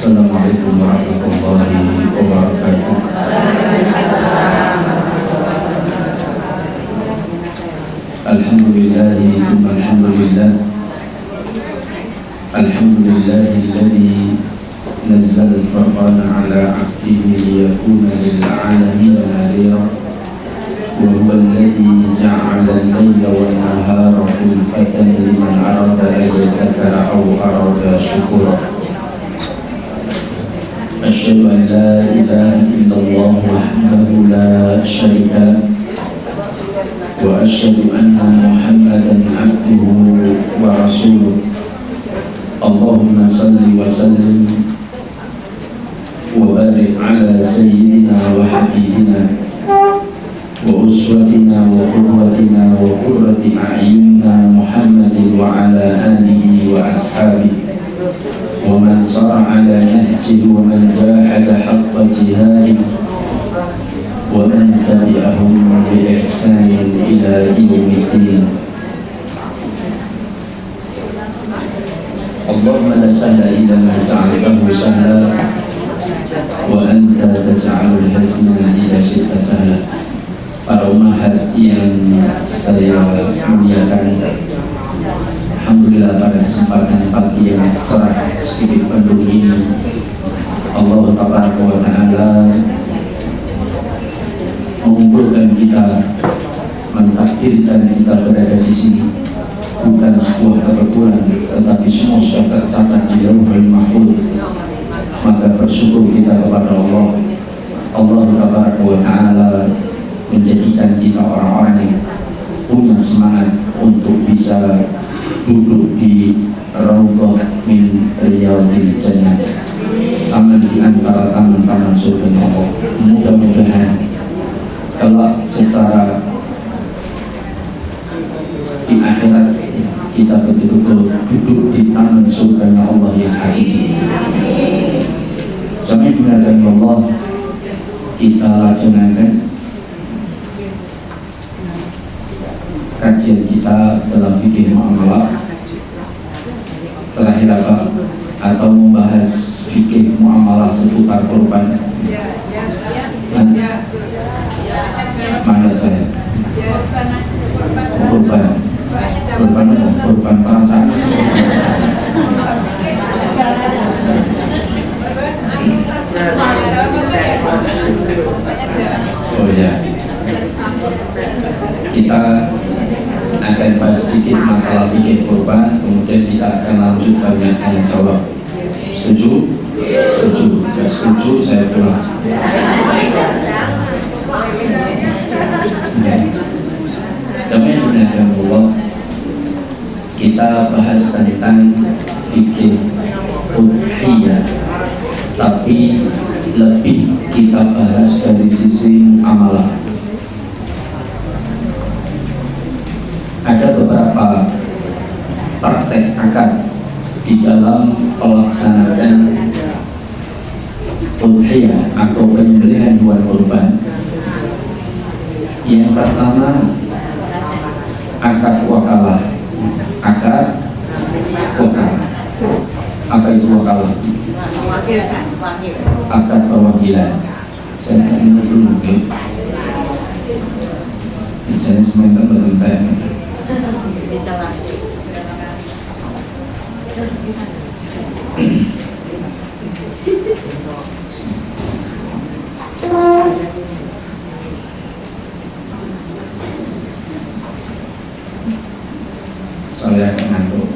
Assalamualaikum warahmatullahi wabarakatuh. Alhamdulillah. Alhamdulillahilladzi nazzala al-furqana ala 'abdihi liyakuna lil 'alamin nadhira. Wa huwa alladzi ja'ala al-layla wan nahara khilfatan liman arada an yadhakkara aw arada shukura. Asyhadu an la ilaha illallah wahdahu la syarika lahu wa asyhadu anna Muhammadan abduhu wa rasuluh. Allahumma salli wa sallim wa barik ala sayyidina wa habibina wa uswatina wa qudwatina wa qurrati a'yunina Muhammadin wa ala alihi wa ashabihi wa man sara ala nahjihi wa man jahada haqqa jihadihi wa man tabi'ahum bi ihsanin ila yaumiddin. Allahumma la sahla illa ma ja'altahu sahla wa anta taj'alul hazna idza syi'ta sahla. Para umahat yang saya muliakan, alhamdulillah pada kesempatan pagi yang cerah sedikit mendung ini, Allah Tabaraka wa Ta'ala mengumpulkan kita, mentakdirkan kita berada di sini bukan sebuah kebetulan, tetapi semua sudah tercatat di Lauhul Mahfuz. Maka bersyukur kita kepada Allah. Allah Tabaraka wa Ta'ala menjadikan kita orang-orang yang punya semangat untuk bisa duduk di Raudhah min Riyadhil Jannah, taman di antara taman-taman surga Allah. Mudah-mudahan kalau secara di akhirat kita betul-betul duduk di taman surganya Allah yang hakiki. Sampai mengatakan Allah, kita laksanakan kajian kita dalam fikih muamalah terakhir apa? Atau membahas fikih muamalah seputar korban. Mana saya? Korban perasaan. Oh ya, kita akan bahas sedikit masalah fikih korban, kemudian kita akan lanjut banyak tanya jawab. Setuju? Setuju. Tidak setuju saya pulang. Jamaah yang Allah, kita bahas tentang fikih udhiyah, tapi lebih kita bahas dari sisi amalan. Ada beberapa praktek akad di dalam pelaksanaan udhiyah atau penyembelihan hewan kurban. Yang pertama, akad wakalah. Akad wakalah. Apa itu wakalah? Akad perwakilan. Saya ingin dulu mungkin. Jadi sementara bertentang. Saya akan ngantuk.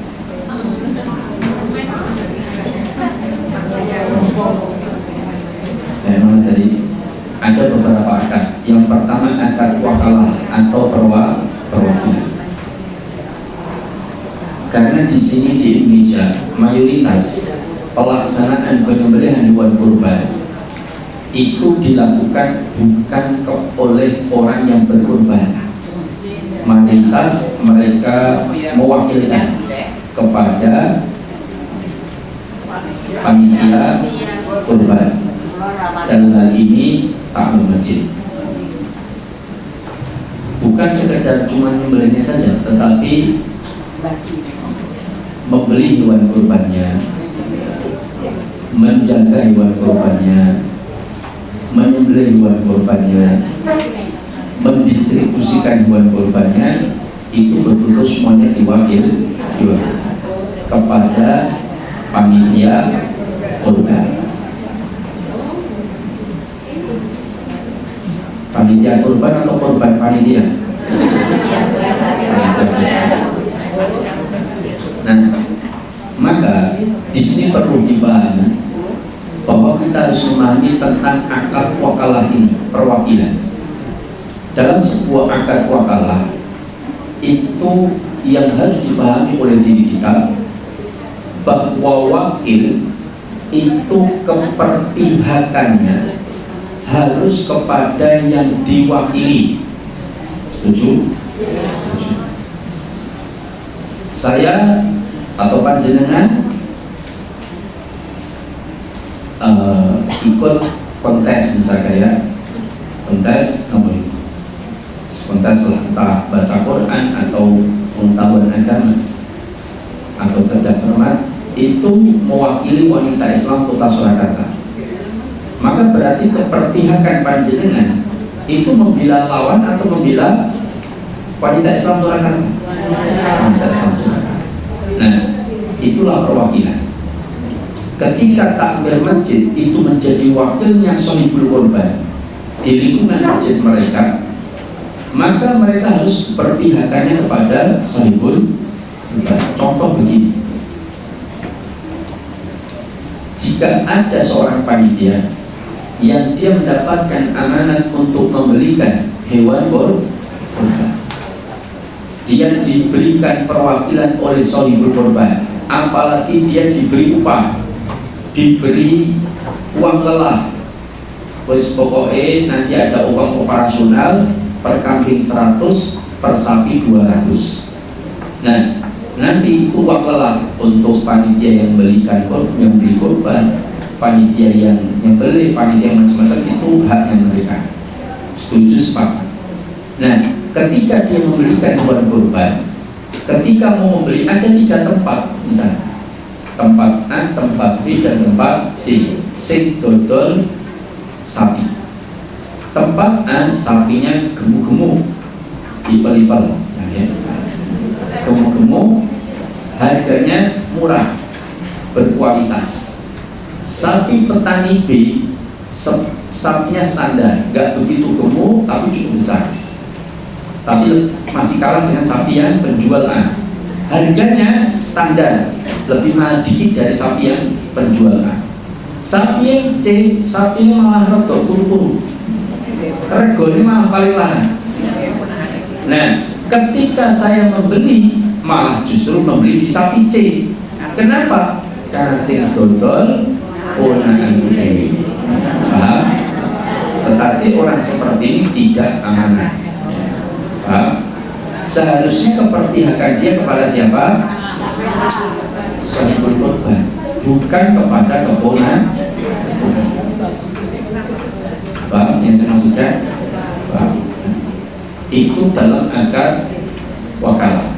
Saya mana tadi? Ada beberapa akad. Yang pertama akad wakalah atau perwakilan. Karena di sini di Indonesia mayoritas pelaksanaan penyembelihan hewan kurban itu dilakukan bukan oleh orang yang berkurban. Mayoritas mereka mewakilkan kepada panitia kurban. Dalam hal ini takmir masjid. Bukan sekedar cuma membelinya saja, tetapi membeli hewan kurbannya, menjaga hewan kurbannya, menyembelih hewan kurbannya, mendistribusikan hewan kurbannya, itu betul-betul semuanya diwakil kepada panitia kurban. Panitia kurban atau kurban panitia? Nah, maka di sini perlu dipahami bahwa kita harus memahami tentang akad wakalah ini, perwakilan. Dalam sebuah akad wakalah itu yang harus dipahami oleh diri kita, bahwa wakil itu keperpihakannya harus kepada yang diwakili. Setuju? Saya atau panjenengan ikut kontes misalnya ya, kontes lah, entah baca Quran atau pengetahuan agama atau cerdas cermat, itu mewakili wanita Islam Kota Surakarta. Maka berarti keperpihakan panjenengan itu membela lawan atau membela wanita Islam Surakarta? Wanita Islam Surakarta. Nah, itulah perwakilan. Ketika takmir masjid itu menjadi wakilnya shahibul korban di lingkungan masjid mereka, maka mereka harus perpihakannya kepada shahibul korban. Contoh begini, jika ada seorang panitia yang dia mendapatkan amanat untuk membelikan hewan korban, dia diberikan perwakilan oleh shahibul korban, apalagi dia diberi upah, diberi uang lelah, wes pokoknya nanti ada uang operasional per kambing 100, per sapi 200. Nah, nanti itu uang lelah untuk panitia yang beli korban, panitia yang beli, panitia yang macam-macam, itu haknya mereka. Setuju, sepakat? Nah, ketika dia membelikan hewan korban, ketika mau membeli ada 3 tempat misalnya, tempat A, tempat B, dan tempat C. Sing dodol sapi. Tempat A, sapinya gemuk-gemuk, ipel-ipel, ya. Gemuk-gemuk, harganya murah, berkualitas. Sapi petani B, sapinya standar, nggak begitu gemuk tapi cukup besar, tapi masih kalah dengan sapi yang penjual A. Harganya standar, lebih mahal dikit dari sapi yang penjual A. Sapi yang C, sapinya malah rotok kuru-kuru, regone malah paling larang. Nah, ketika saya membeli, malah justru membeli di sapi C. Kenapa? Karena sing dodol ponaan dewi. Paham? Tetapi orang seperti ini tidak amanah. Paham? Seharusnya keperpihakan dia kepada siapa? Shahibul korban, bukan kepada keponakan. Paham yang saya maksudkan? Paham? Itu dalam akad wakalah.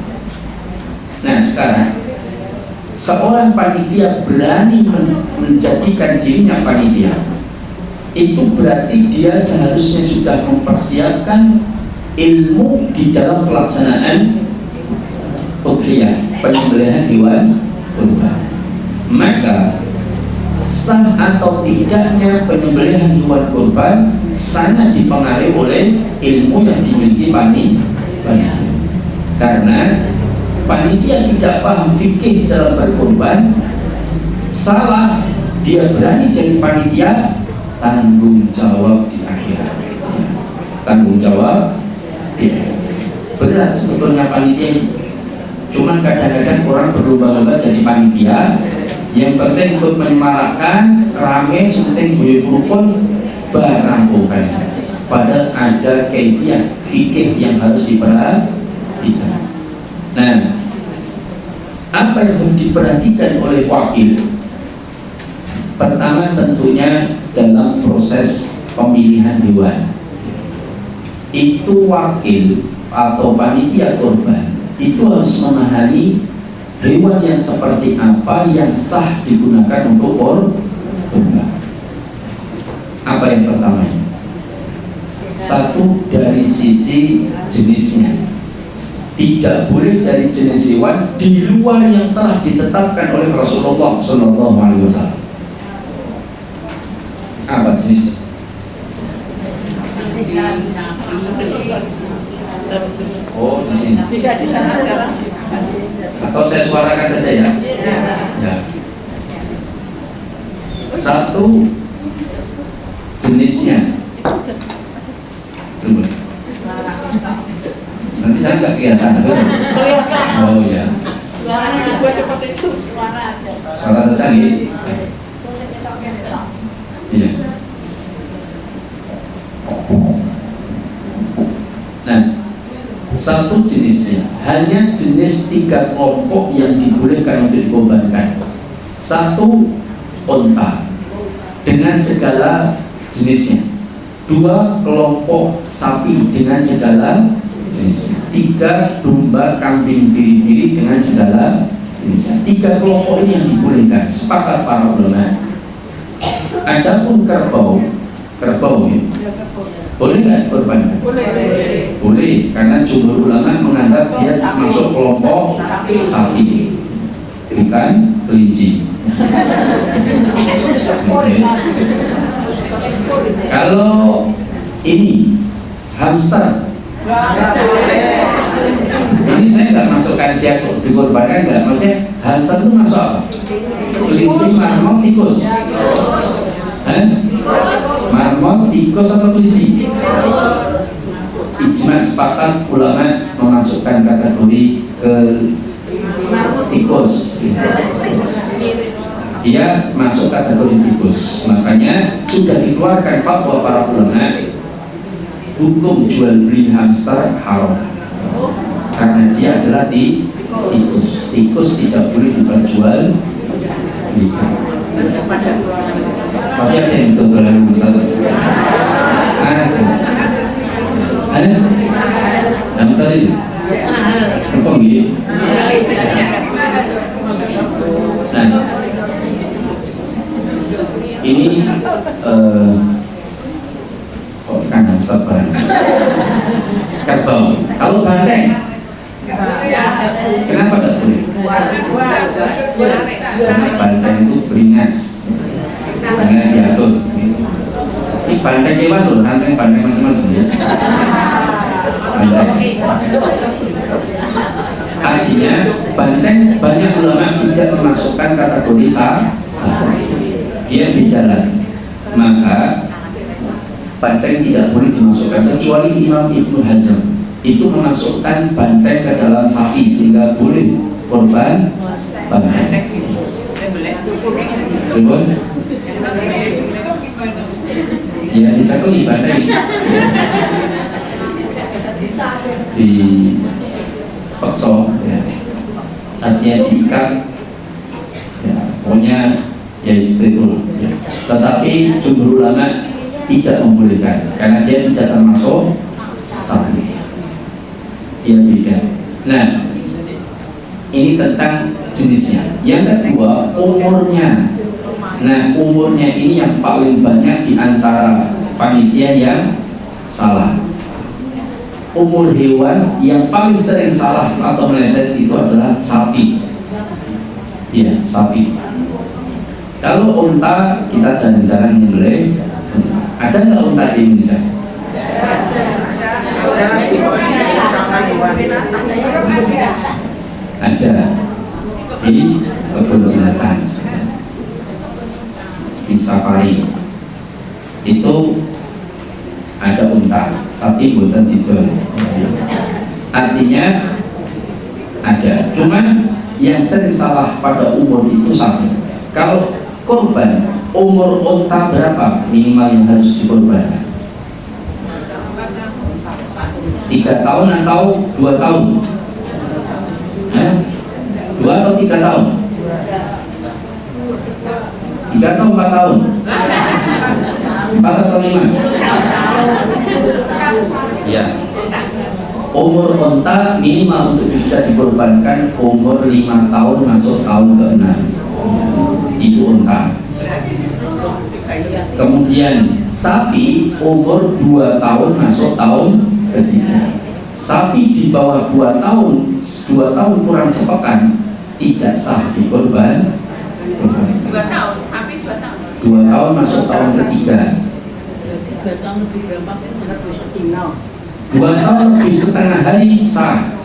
Nah, sekarang seorang panitia berani menjadikan dirinya panitia, itu berarti dia seharusnya sudah mempersiapkan ilmu di dalam pelaksanaan udhiyah, penyembelihan hewan kurban. Maka sah atau tidaknya penyembelihan hewan kurban sangat dipengaruhi oleh ilmu yang dimiliki panitia. Karena panitia tidak paham fikih dalam berkurban, salah, dia berani jadi panitia, tanggung jawab di akhirat. Tanggung jawab berat sebetulnya panitia. Cuman kadang-kadang orang berlomba-lomba jadi panitia, yang penting untuk menyemarakkan rame, penting gue rukun berampungkan. Padahal ada kaifiah fikih yang harus diperhatikan. Nah, apa yang harus diperhatikan oleh wakil? Pertama tentunya dalam proses pemilihan hewan, itu wakil atau panitia korban itu harus memahami hewan yang seperti apa yang sah digunakan untuk yang pertama. Satu, dari sisi jenisnya, tidak boleh dari jenis hewan di luar yang telah ditetapkan oleh Rasulullah SAW. Apa jenisnya? Oh, di sini. Bisa di sana sekarang. Atau saya suarakan saja ya. Ya. Satu, jenisnya. Tunggu. Nanti saya nggak kelihatan. Oh ya. Suaranya dibuat seperti itu. Suara aja. Suara tercanggih. Iya. Nah, satu jenisnya hanya jenis 3 kelompok yang dibolehkan untuk dikorbankan. Satu, unta dengan segala jenisnya. 2, kelompok sapi dengan segala jenisnya. 3, domba, kambing, biri-biri dengan segala jenisnya. 3 kelompok ini yang dibolehkan. Sepakat para ulama. Adapun kerbau ya, boleh nggak dikorbankan? Boleh, karena jumhur ulama menganggap dia masuk kelompok sapi, bukan kelinci. Okay. Kalau ini hamster, ini saya nggak masukkan dia dikorbankan nggak, maksudnya hamster itu masuk apa? Kelinci, marmot, tikus. Marmot, tikus atau kelinci? Ijma sepakat ulama memasukkan kategori ke tikus. Dia masuk kategori tikus. Makanya sudah dikeluarkan fatwa para ulama, hukum jual beli hamster haram karena dia adalah tikus. Tikus tidak boleh diperjual belikan. Tapi ada yang terlalu besar. Ada hamster itu apa gitu? Nah, ini kan hamster barang. Kerbau. Kalau banteng, kenapa tidak boleh? Karena banteng itu beringas, karena diatur. Ini banteng hewan loh, banteng macam-macam ya. Banteng. Artinya banteng banyak ulama tidak memasukkan kategori sapi. Dia beda lagi. Maka banteng tidak boleh dimasukkan kecuali Imam Ibnu Hazm itu memasukkan banteng ke dalam sapi sehingga boleh korban banteng. Betul? Ya dicakli banteng di pakso ya. Artinya diikat ya, pokoknya ya seperti itu ya. Tetapi jumhur ulama tidak membolehkan karena dia tidak termasuk sapi. Yang beda. Nah, ini tentang jenisnya. Yang kedua, umurnya. Nah, umurnya ini yang paling banyak di antara panitia yang salah. Umur hewan yang paling sering salah atau meleset itu adalah sapi. Ya, sapi. Kalau unta kita jarang-jarang nyembelih. Ada nggak unta di Indonesia? Ada di kebun binatang, di safari itu ada unta, tapi bukan itu. Artinya ada, cuman yang sering salah pada umur itu sapi. Kalau korban, umur unta berapa minimal yang harus dikorbankan? 3 tahun atau 2 tahun? 2 atau 3 tahun? 3 atau 4 tahun? 4 atau 5? Ya. Umur unta minimal untuk bisa dikorbankan umur 5 tahun masuk tahun ke-6. Itu unta. Kemudian Kemudian sapi umur 2 tahun masuk tahun ketiga. Sapi di bawah 2 tahun, 2 tahun kurang sepekan tidak sah dikorban. 2 tahun, sapi 2 tahun. 2 tahun masuk tahun ketiga. 2 tahun lebih berapa? Lebih setengah. 2 tahun lebih setengah hari sah.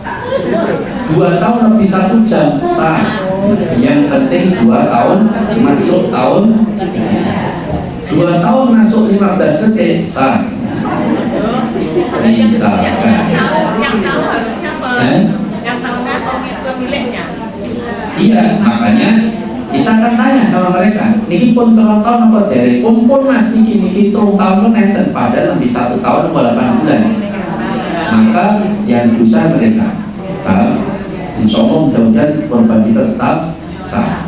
2 tahun lebih 1 jam sah. Yang penting 2 tahun masuk tahun ketiga. 2 tahun masuk 15 detik sah. Bisa. Yang tahu harusnya yang tahunya pemiliknya. Iya, makanya kita akan tanya sama mereka, niki pun telung tahun apa dari pun mas niki telung tahun nenten padahal lebih 1 tahun 8 bulan. Maka yang dosa mereka. Insya Allah mudah-mudahan korban kita tetap sah.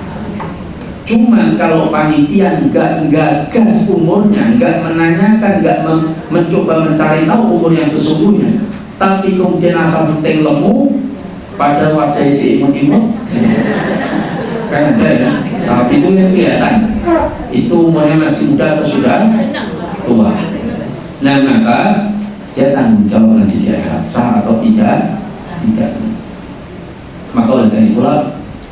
Cuman kalau panitia nggak gas umurnya, nggak menanyakan, nggak mencoba mencari tahu umur yang sesungguhnya, tapi kemudian asal penting lemu pada wajah imut-imut, kan ada ya, sapi itu yang kelihatan itu umurnya masih muda atau sudah tua. Nah maka dia tanggung jawab nanti dia sah atau tidak. Maka oleh karena itulah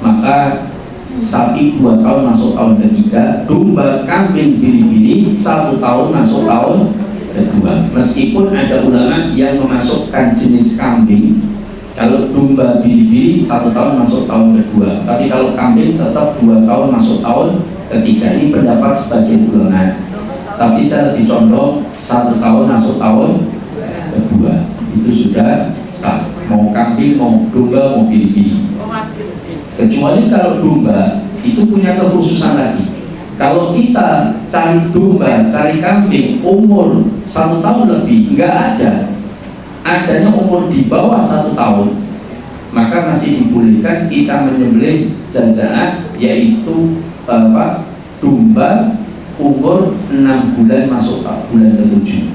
maka sapi 2 tahun masuk tahun ketiga, domba kambing biri-biri 1 tahun masuk tahun kedua. Meskipun ada ulama yang memasukkan jenis kambing, kalau domba biri-biri 1 tahun masuk tahun kedua, tapi kalau kambing tetap 2 tahun masuk tahun ketiga. Ini pendapat sebagian ulama, tapi saya lebih condong 1 tahun masuk tahun kedua. Itu sudah sah, mau kambing, mau domba, mau biri-biri. Kecuali kalau domba itu punya kekhususan lagi. Kalau kita cari domba, cari kambing umur 1 tahun lebih, nggak ada, adanya umur di bawah 1 tahun, maka masih dibolehkan kita menyembelih jadaan, yaitu domba umur 6 bulan masuk bulan ke-7.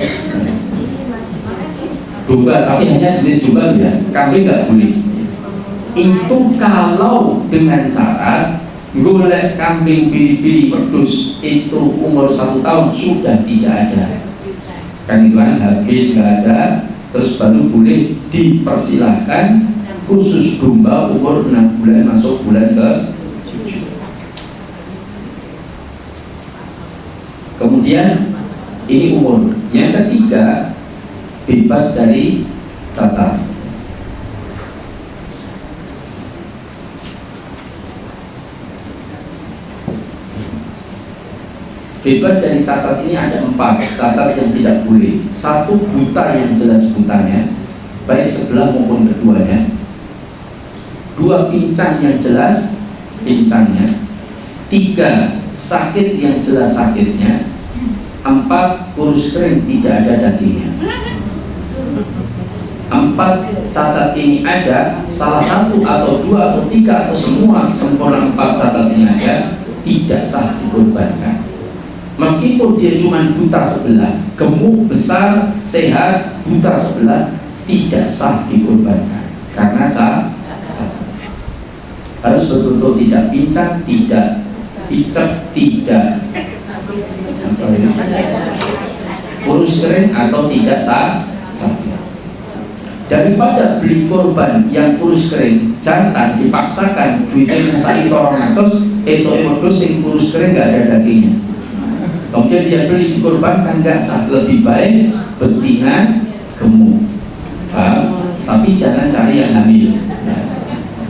Domba, tapi hanya jenis domba ya, kambing nggak boleh. Itu kalau dengan syarat golek kambing biri-biri wedhus itu umur 1 tahun sudah tidak ada, kan itu kan habis nggak ada, terus baru boleh dipersilahkan khusus domba umur 6 bulan masuk bulan ke-7. Kemudian ini umur yang ketiga, bebas dari cacat. Bebas dari cacat ini ada 4 cacat yang tidak boleh. 1, buta yang jelas butanya, baik sebelah maupun keduanya. 2, pincang yang jelas pincangnya. 3, sakit yang jelas sakitnya. 4, kurus kering tidak ada dagingnya. 4 cacat ini ada, salah 1 atau 2 atau 3 atau semua sempurna 4 cacat ini ada, tidak sah dikorbankan. Meskipun dia cuma buta sebelah, gemuk, besar, sehat, buta sebelah, tidak sah dikorbankan karena cacat. Harus betul-betul tidak pincang, tidak picek, tidak kurus kering atau tidak sah. Daripada beli korban yang kurus kering jantan dipaksakan duitnya sai orang atas itu wedhus sing kurus kering nggak ada dagingnya, kemudian dia beli dikorbankan, nggak sah. Lebih baik betina gemuk, tapi jangan cari yang hamil.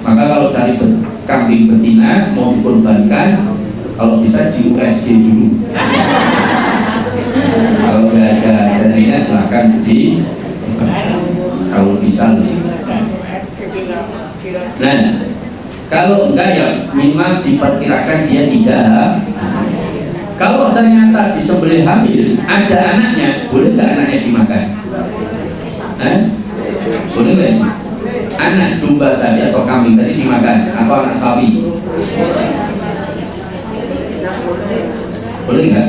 Maka kalau cari kambing betina mau dikorbankan, kalau bisa di USG dulu. Kalau nggak ada janinnya silahkan di, kalau bisa. Nah, kalau enggak ya memang diperkirakan dia tidak. Kalau ternyata disembelih hamil, ada anaknya, boleh nggak anaknya dimakan? Boleh nggak? Anak domba tadi atau kambing tadi dimakan, atau anak sapi? Boleh nggak?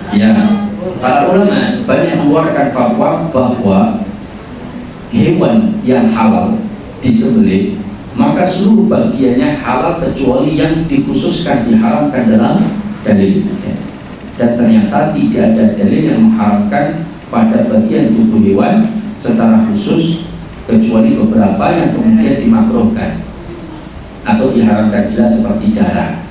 Ya, para ulama banyak mengeluarkan fatwa bahwa hewan yang halal disembelih maka seluruh bagiannya halal kecuali yang dikhususkan diharamkan dalam dalil. dan ternyata tidak ada dalil yang mengharamkan pada bagian tubuh hewan secara khusus kecuali beberapa yang kemudian dimakruhkan atau diharamkan jelas seperti darah.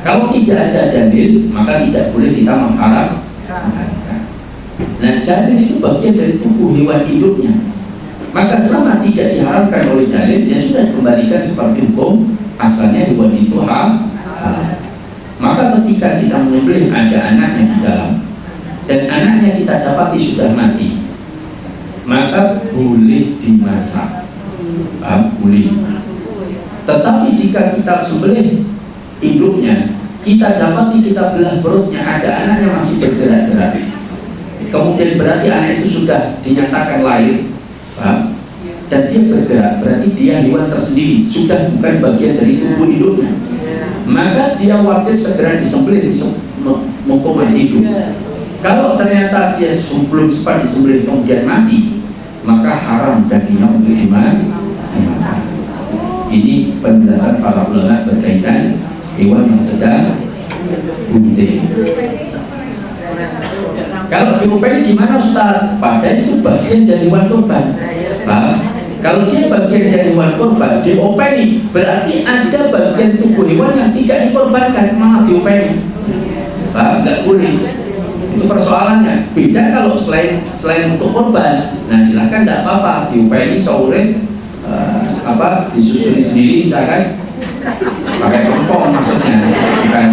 Kalau tidak ada dalil maka tidak boleh kita mengharamkan. Nah, janin itu bagian dari tubuh hewan hidupnya. Maka selama tidak diharamkan oleh dalil, ya sudah kembalikan seperti hukum asalnya hewan itu halal. Maka ketika kita menyembelih ada anaknya di dalam dan anaknya kita dapati sudah mati, maka boleh dimasak. Boleh. Tetapi jika kita sembelih induknya, kita dapati kita belah perutnya ada anaknya masih bergerak-gerak, kemudian berarti anak itu sudah dinyatakan lahir, dan dia bergerak, berarti dia hewan tersendiri, sudah bukan bagian dari tubuh induknya. Maka dia wajib segera disembelih mumpung masih hidup. Kalau ternyata dia belum sempat disembelih kemudian mati, maka haram dagingnya untuk dimakan. Ini penjelasan para ulama berkaitan hewan yang sedang bunting. Kalau diopeni gimana Ustaz? Padahal itu bagian dari hewan kurban. Kalau dia bagian dari hewan kurban, diopeni, berarti ada bagian tubuh hewan yang tidak dikorbankan, malah diopeni. Nggak boleh. Itu persoalannya. Beda kalau selain untuk korban. Nah, silakan, tidak apa-apa, diopeni sore, disusuri sendiri, misalkan pakai kompon maksudnya, bukan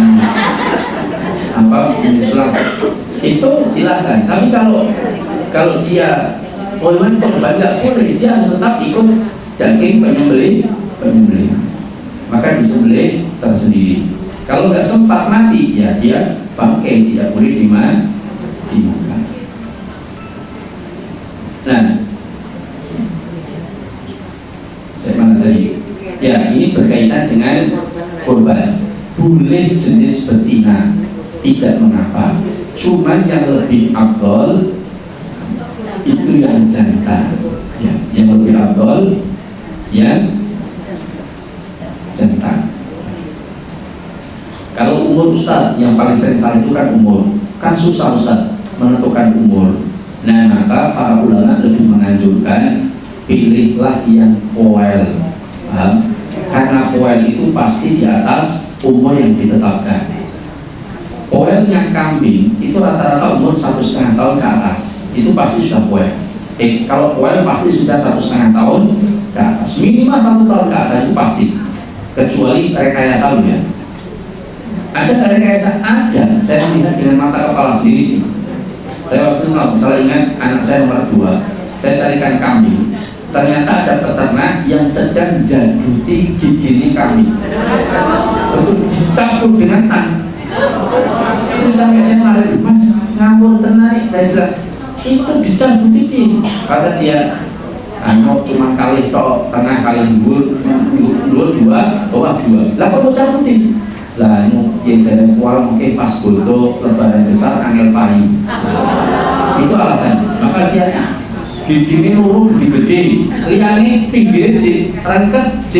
menyusul. Itu silakan. Tapi kalau dia hewan korban nggak boleh, dia harus tetap ikut daging penyembelih. Maka disembelih tersendiri. Kalau nggak sempat mati, ya dia bangkai, tidak boleh dimakan. Nah, saya mana tadi? Ya, ini berkaitan dengan korban. Boleh jenis betina, tidak mengapa. Cuman yang lebih afdol itu yang jantan, ya, yang lebih afdol yang jantan. Kalau umur Ustaz, yang paling sering salah itu kan umur, kan susah Ustaz menentukan umur. Nah, maka para ulama lebih menganjurkan pilihlah yang poel, karena poel itu pasti di atas umur yang ditetapkan. Poelnya kambing itu rata-rata umur 1,5 tahun ke atas, itu pasti sudah poel. Kalau poel pasti sudah 1,5 tahun ke atas, minimal 1 tahun ke atas itu pasti, kecuali rekayasa ya. Ada rekayasa? Ada. Saya melihat dengan mata kepala sendiri. Saya waktu itu kalau misalnya ingat anak saya nomor 2, saya carikan kambing. Ternyata ada peternak yang sedang jaduti gigi kambing. Betul, dicampur dengan tan. Itu sampai saya lari, Mas, ngawur tenarik. Saya bilang, itu dicabuti nih. Kata dia, cuma kali tok, tengah kali dua, bawah 2. Lah kok cabutin? Lah yang dari kual mungkin pas bodoh lebaran besar angel pari. Itu alasan. Maka dia gigi luru gede-gede, liane pinggir J, rangket J,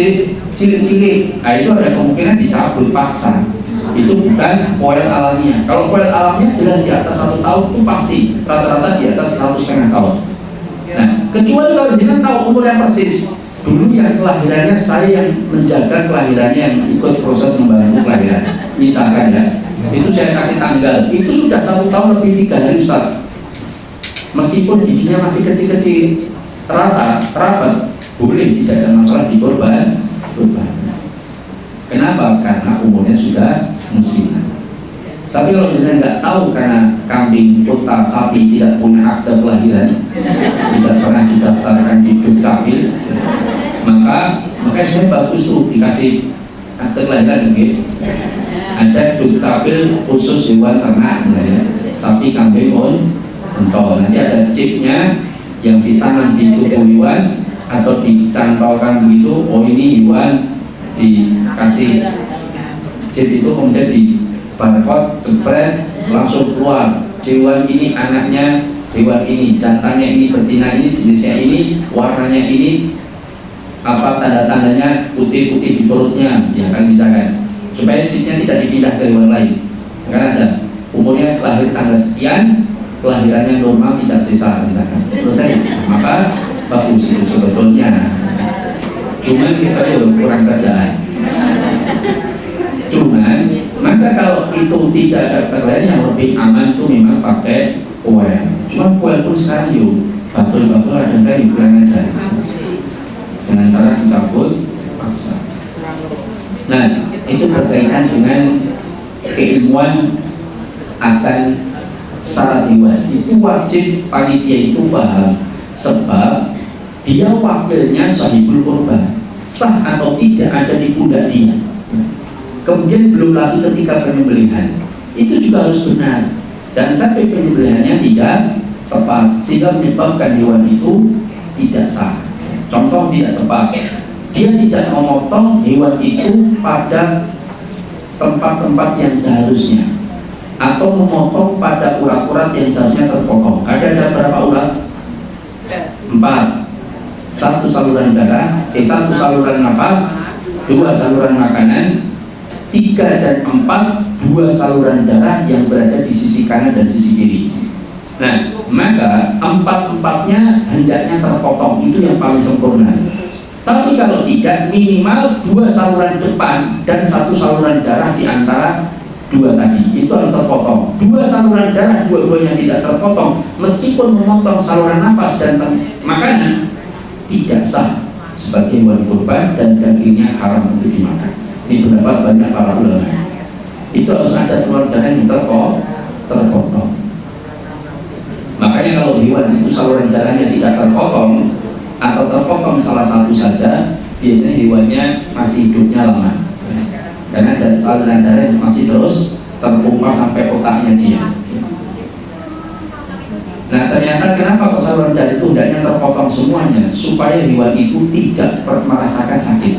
cilik-cilik. Nah itu ada kemungkinan dicabut paksa. Itu bukan poel alamiah. Kalau poel alamiah jelas di atas 1 tahun itu pasti, rata-rata di atas 1,5 tahun. Nah, kecuali kalau jangan tahu umur yang persis. Dulu yang kelahirannya saya yang menjaga kelahirannya, yang ikut proses membantu kelahiran. Misalkan ya, itu saya kasih tanggal, itu sudah 1 tahun lebih 3 hari Ustaz. Meskipun giginya masih kecil-kecil, rapat, boleh, tidak ada masalah di korban. Kenapa? Karena umurnya sudah musim. Tapi kalau misalnya nggak tahu karena kambing, unta, sapi tidak punya akte kelahiran, tidak pernah didaftarkan di Dukcapil, maka sebenarnya bagus tuh dikasih akte kelahiran gitu. Ada Dukcapil khusus hewan ternak, ya, sapi, kambing, unta. Nanti ada chipnya yang ditanam di tubuh hewan atau dicantolkan begitu. Oh ini hewan, dikasih chip itu kemudian di barcode, jepret, langsung keluar hewan ini anaknya, hewan ini jantannya, ini betina ini, jenisnya ini, warnanya ini, apa tanda-tandanya, putih-putih di perutnya, ya kan, bisa kan, supaya chipnya tidak dipindah ke hewan lain. Karena ada umurnya lahir tanggal sekian, kelahirannya normal tidak sesar misalkan, selesai, maka bagus itu sebetulnya. Cuman kita kurang kerjaan. Cuman maka kalau itu tidak ada kerjaan, yang lebih aman itu memang pakai koel. Cuman koel pun sekarang yuk batul-batul ada yang kurang aja dengan cara dicabut paksa. Nah, itu berkaitan dengan keilmuan akan syarat hewan. Itu wajib panitia itu paham, sebab dia wakilnya sahibul korban, sah atau tidak ada di pundak dia. Kemudian belum lagi ketika penyembelihan, itu juga harus benar. Jangan sampai penyembelihannya tidak tepat sehingga menyebabkan hewan itu tidak sah. Contoh tidak tepat, dia tidak memotong hewan itu pada tempat-tempat yang seharusnya, atau memotong pada urat-urat yang seharusnya terpotong. Ada berapa urat? 4. 1 saluran darah, 1 saluran nafas, 2 saluran makanan, 3 dan 4 2 saluran darah yang berada di sisi kanan dan sisi kiri. Nah, maka 4-4-nya hendaknya terpotong, itu yang paling sempurna. Tapi kalau tidak, minimal 2 saluran depan dan 1 saluran darah di antara 2 tadi, itu harus terpotong. 2 saluran darah dua-duanya tidak terpotong, meskipun memotong saluran nafas dan makanan, tidak sah sebagai hewan kurban dan dagingnya haram untuk dimakan. Ini pendapat banyak para ulama. Itu harus ada saluran darah yang terpotong. Makanya kalau hewan itu saluran darahnya tidak terpotong atau terpotong salah satu saja, biasanya hewannya masih hidupnya lama, karena ada saluran darah yang masih terus terpompa sampai otaknya dia. Nah, ternyata kenapa kok saluran darah itu hendaknya terpotong semuanya, supaya hewan itu tidak merasakan sakit.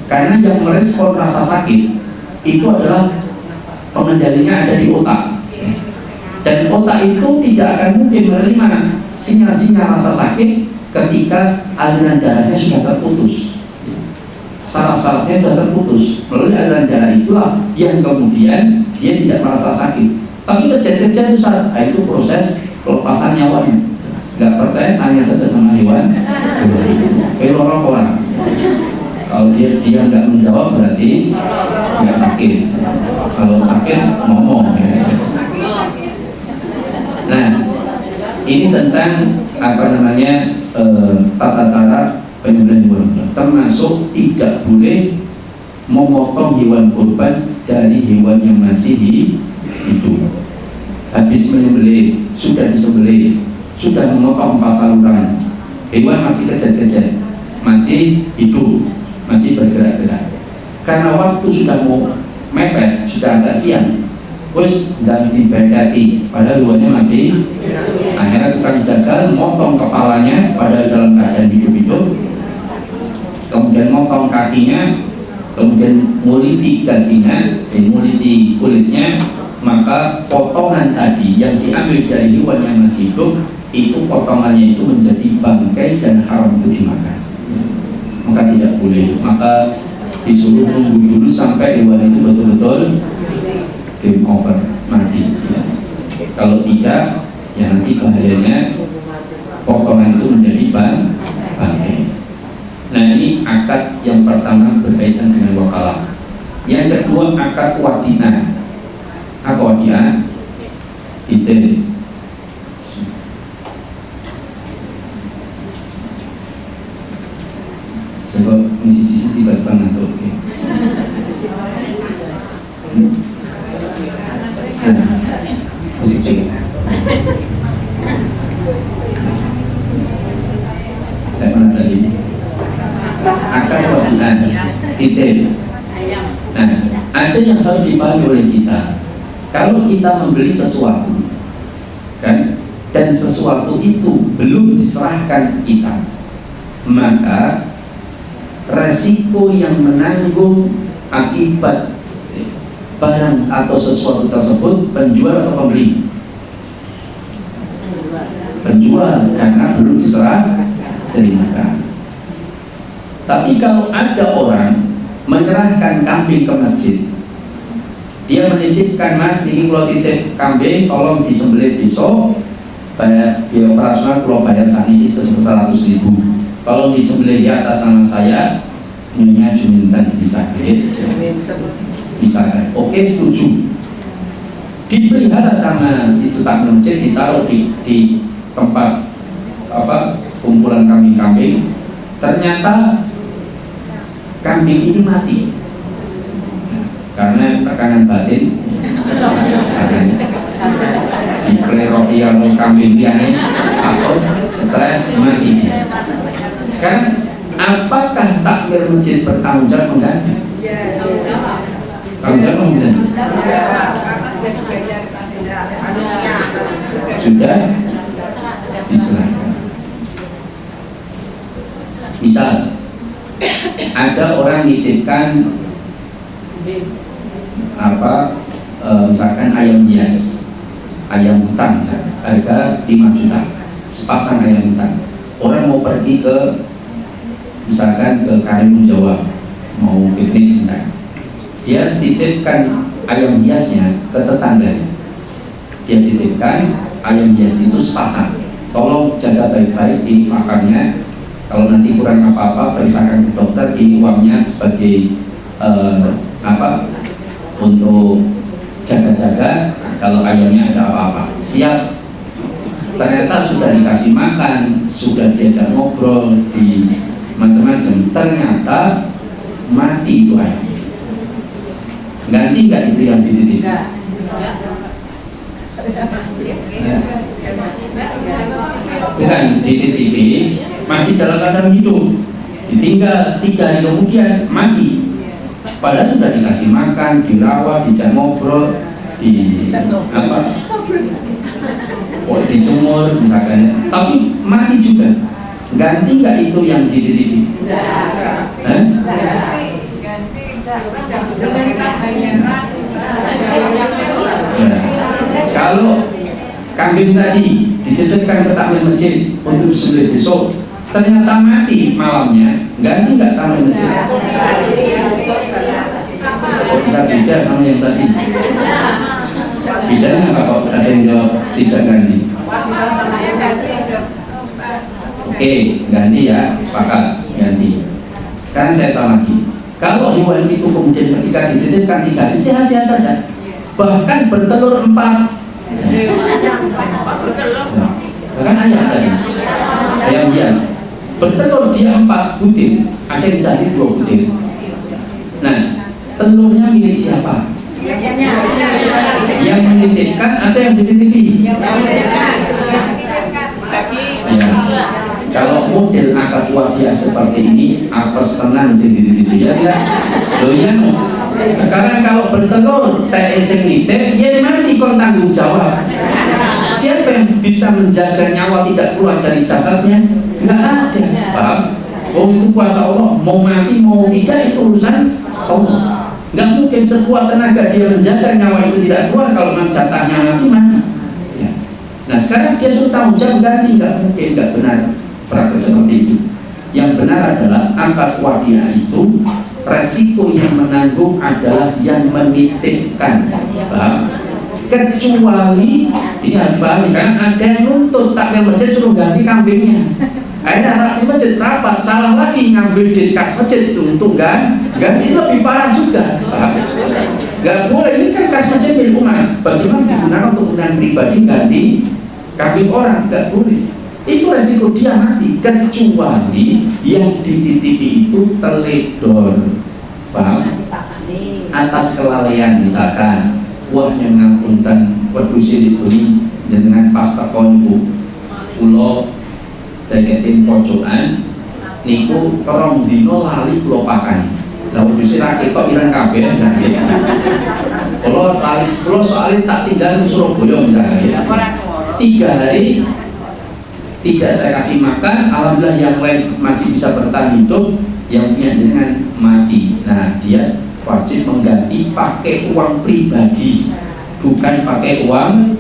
Karena yang merespon rasa sakit itu adalah pengendalinya ada di otak. Dan otak itu tidak akan mungkin menerima sinyal-sinyal rasa sakit ketika aliran darahnya sudah terputus. Saraf-sarafnya sudah terputus. Melalui aliran darah itulah yang kemudian dia tidak merasa sakit. Tapi kejadian itu proses pelepasan nyawanya. Gak percaya, tanya saja sama hewan. Kalau orang kalau dia nggak menjawab berarti nggak sakit. Kalau sakit ngomong. Nah, ini tentang tata cara penyembelihan hewan, termasuk tidak boleh memotong hewan kurban dari hewan yang masih hidup. Habis menyembelih, sudah disembelih, sudah memotong 4 saluran, hewan masih kejat-kejat, masih hidup, masih bergerak-gerak. Karena waktu sudah mau mepet, sudah agak siang, terus dan dibedati, padahal hewannya masih. Akhirnya tukang jagal motong kepalanya padahal dalam keadaan hidup-hidup, kemudian motong kakinya, kemudian nguliti dagingnya, nguliti kulitnya. Maka potongan tadi yang diambil dari hewan yang masih hidup, itu potongannya itu menjadi bangkai dan haram untuk dimakan. Maka tidak boleh. Maka disuruh nunggu dulu sampai hewan itu betul-betul game over, mati ya. Kalau tidak, ya nanti bahayanya potongan itu menjadi bangkai. Nah, ini akad yang pertama berkaitan dengan wakalah. Yang kedua, akad wadiah. Apa wadiah? Titik. Sebab misi di sini tiba-tiba ngantuk. Musik juga. Saya pernah tadi akan wadiah titik. Nah, ada yang harus dipahami oleh kita. Kalau kita membeli sesuatu, kan, dan sesuatu itu belum diserahkan ke kita, maka resiko yang menanggung akibat barang atau sesuatu tersebut penjual atau pembeli? Penjual, karena belum diserah terimakan. Tapi kalau ada orang menyerahkan kambing ke masjid, Dia menitipkan, Mas, ini kalau titip kambing tolong disembelih besok, biaya operasional kalau bayar saat ini sebesar 100.000. Tolong disembelih ya atas nama saya, punya Juminten bisa bisa. Oke, setuju. Dipelihara sama itu takmir masjid, ditaruh di tempat kumpulan kambing-kambing. Ternyata kambing ini mati karena tekanan batin. Dipelihara oleh kambing ini atau stres mati. Sekarang apakah takmir masjid bertanggung jawab mengganti? Tanggung jawab mengganti? Sudah diserahkan. Misal ada orang nitipkan misalkan ayam hias, ayam hutan misalkan, harga 5 juta sepasang ayam hutan. Orang mau pergi ke misalkan ke Karimun Jawa, mau piknik misalkan, dia titipkan ayam hiasnya ke tetangganya. Dia titipkan ayam hias itu sepasang, tolong jaga baik-baik ini makannya, kalau nanti kurang apa-apa periksakan ke dokter, ini uangnya sebagai untuk jaga-jaga kalau ayamnya ada apa-apa. Siap. Ternyata sudah dikasih makan, sudah diajak ngobrol di macam-macam, ternyata mati itu ayam. Ganti nggak itu yang dititip? Bukan dititipi, masih dalam keadaan hidup, ditinggal 3 hari kemudian mati. Padahal sudah dikasih makan, dirawat, dijak ngobrol, dijemur misalkan, tapi mati juga. Ganti nggak itu yang dititipi? Kalau kambing tadi dititipkan ke takmir masjid untuk disembelih besok, ternyata mati malamnya, ganti nggak takmir masjid? Bisa beda sama yang tadi. Bedanya apa kok ada yang jawab tidak ganti? Oke, ganti ya, sepakat ganti. Kan saya tahu lagi, kalau hewan itu kemudian ketika dititipkan 3 hari sehat-sehat saja, bahkan bertelur 4. Bahkan ayam tadi, ayam hias bertelur dia 4 butir, ada yang bisa 2 butir. Nah, telurnya milik siapa? Yang menitipkan atau yang dititipi? Ya. Kalau model akad wadia seperti ini, apes tenan sing dititipi ya. Loh ya no. Sekarang kalau bertelur TS nitip, ya mati kon tanggung jawab. Siapa yang bisa menjaga nyawa tidak keluar dari jasadnya? Nggak ada. Paham? Oh, itu kuasa Allah, mau mati mau tidak itu urusan Allah. Nggak mungkin sekuat tenaga dia menjaga nyawa itu tidak keluar, kalau memang jatahnya mati. Ya. Nah sekarang dia suruh tanggung jawab ganti, nggak mungkin, nggak benar praktek seperti itu. Yang benar adalah akad wadiah itu resiko yang menanggung adalah yang menitipkan. Paham? Kecuali ini harus pahami, karena ada yang nuntut takmir masjid suruh ganti kambingnya. Akhirnya rakyat masjid rapat, salah lagi ngambil di kas masjid itu untuk ganti, lebih parah juga. Paham? Gak boleh, ini kan kas masjid milik umat. Bagaimana digunakan untuk kepentingan pribadi ganti kambing orang? Gak boleh. Itu resiko dia mati, kecuali yang dititipi itu teledor. Paham? Atas kelalaian misalkan, wah yang ngapunten wedhus dibeli jenengan pas tekonku kula deketin pojokan niku terong dino lali kula pakani. Lah wedhus ra ketok ireng kabeh jadi. Kula soalnya tak tinggal di Surabaya misalnya. 3 hari tidak saya kasih makan, alhamdulillah yang lain masih bisa bertahan hidup, yang punya jenengan mati. Nah dia wajib mengganti pakai uang pribadi, bukan pakai uang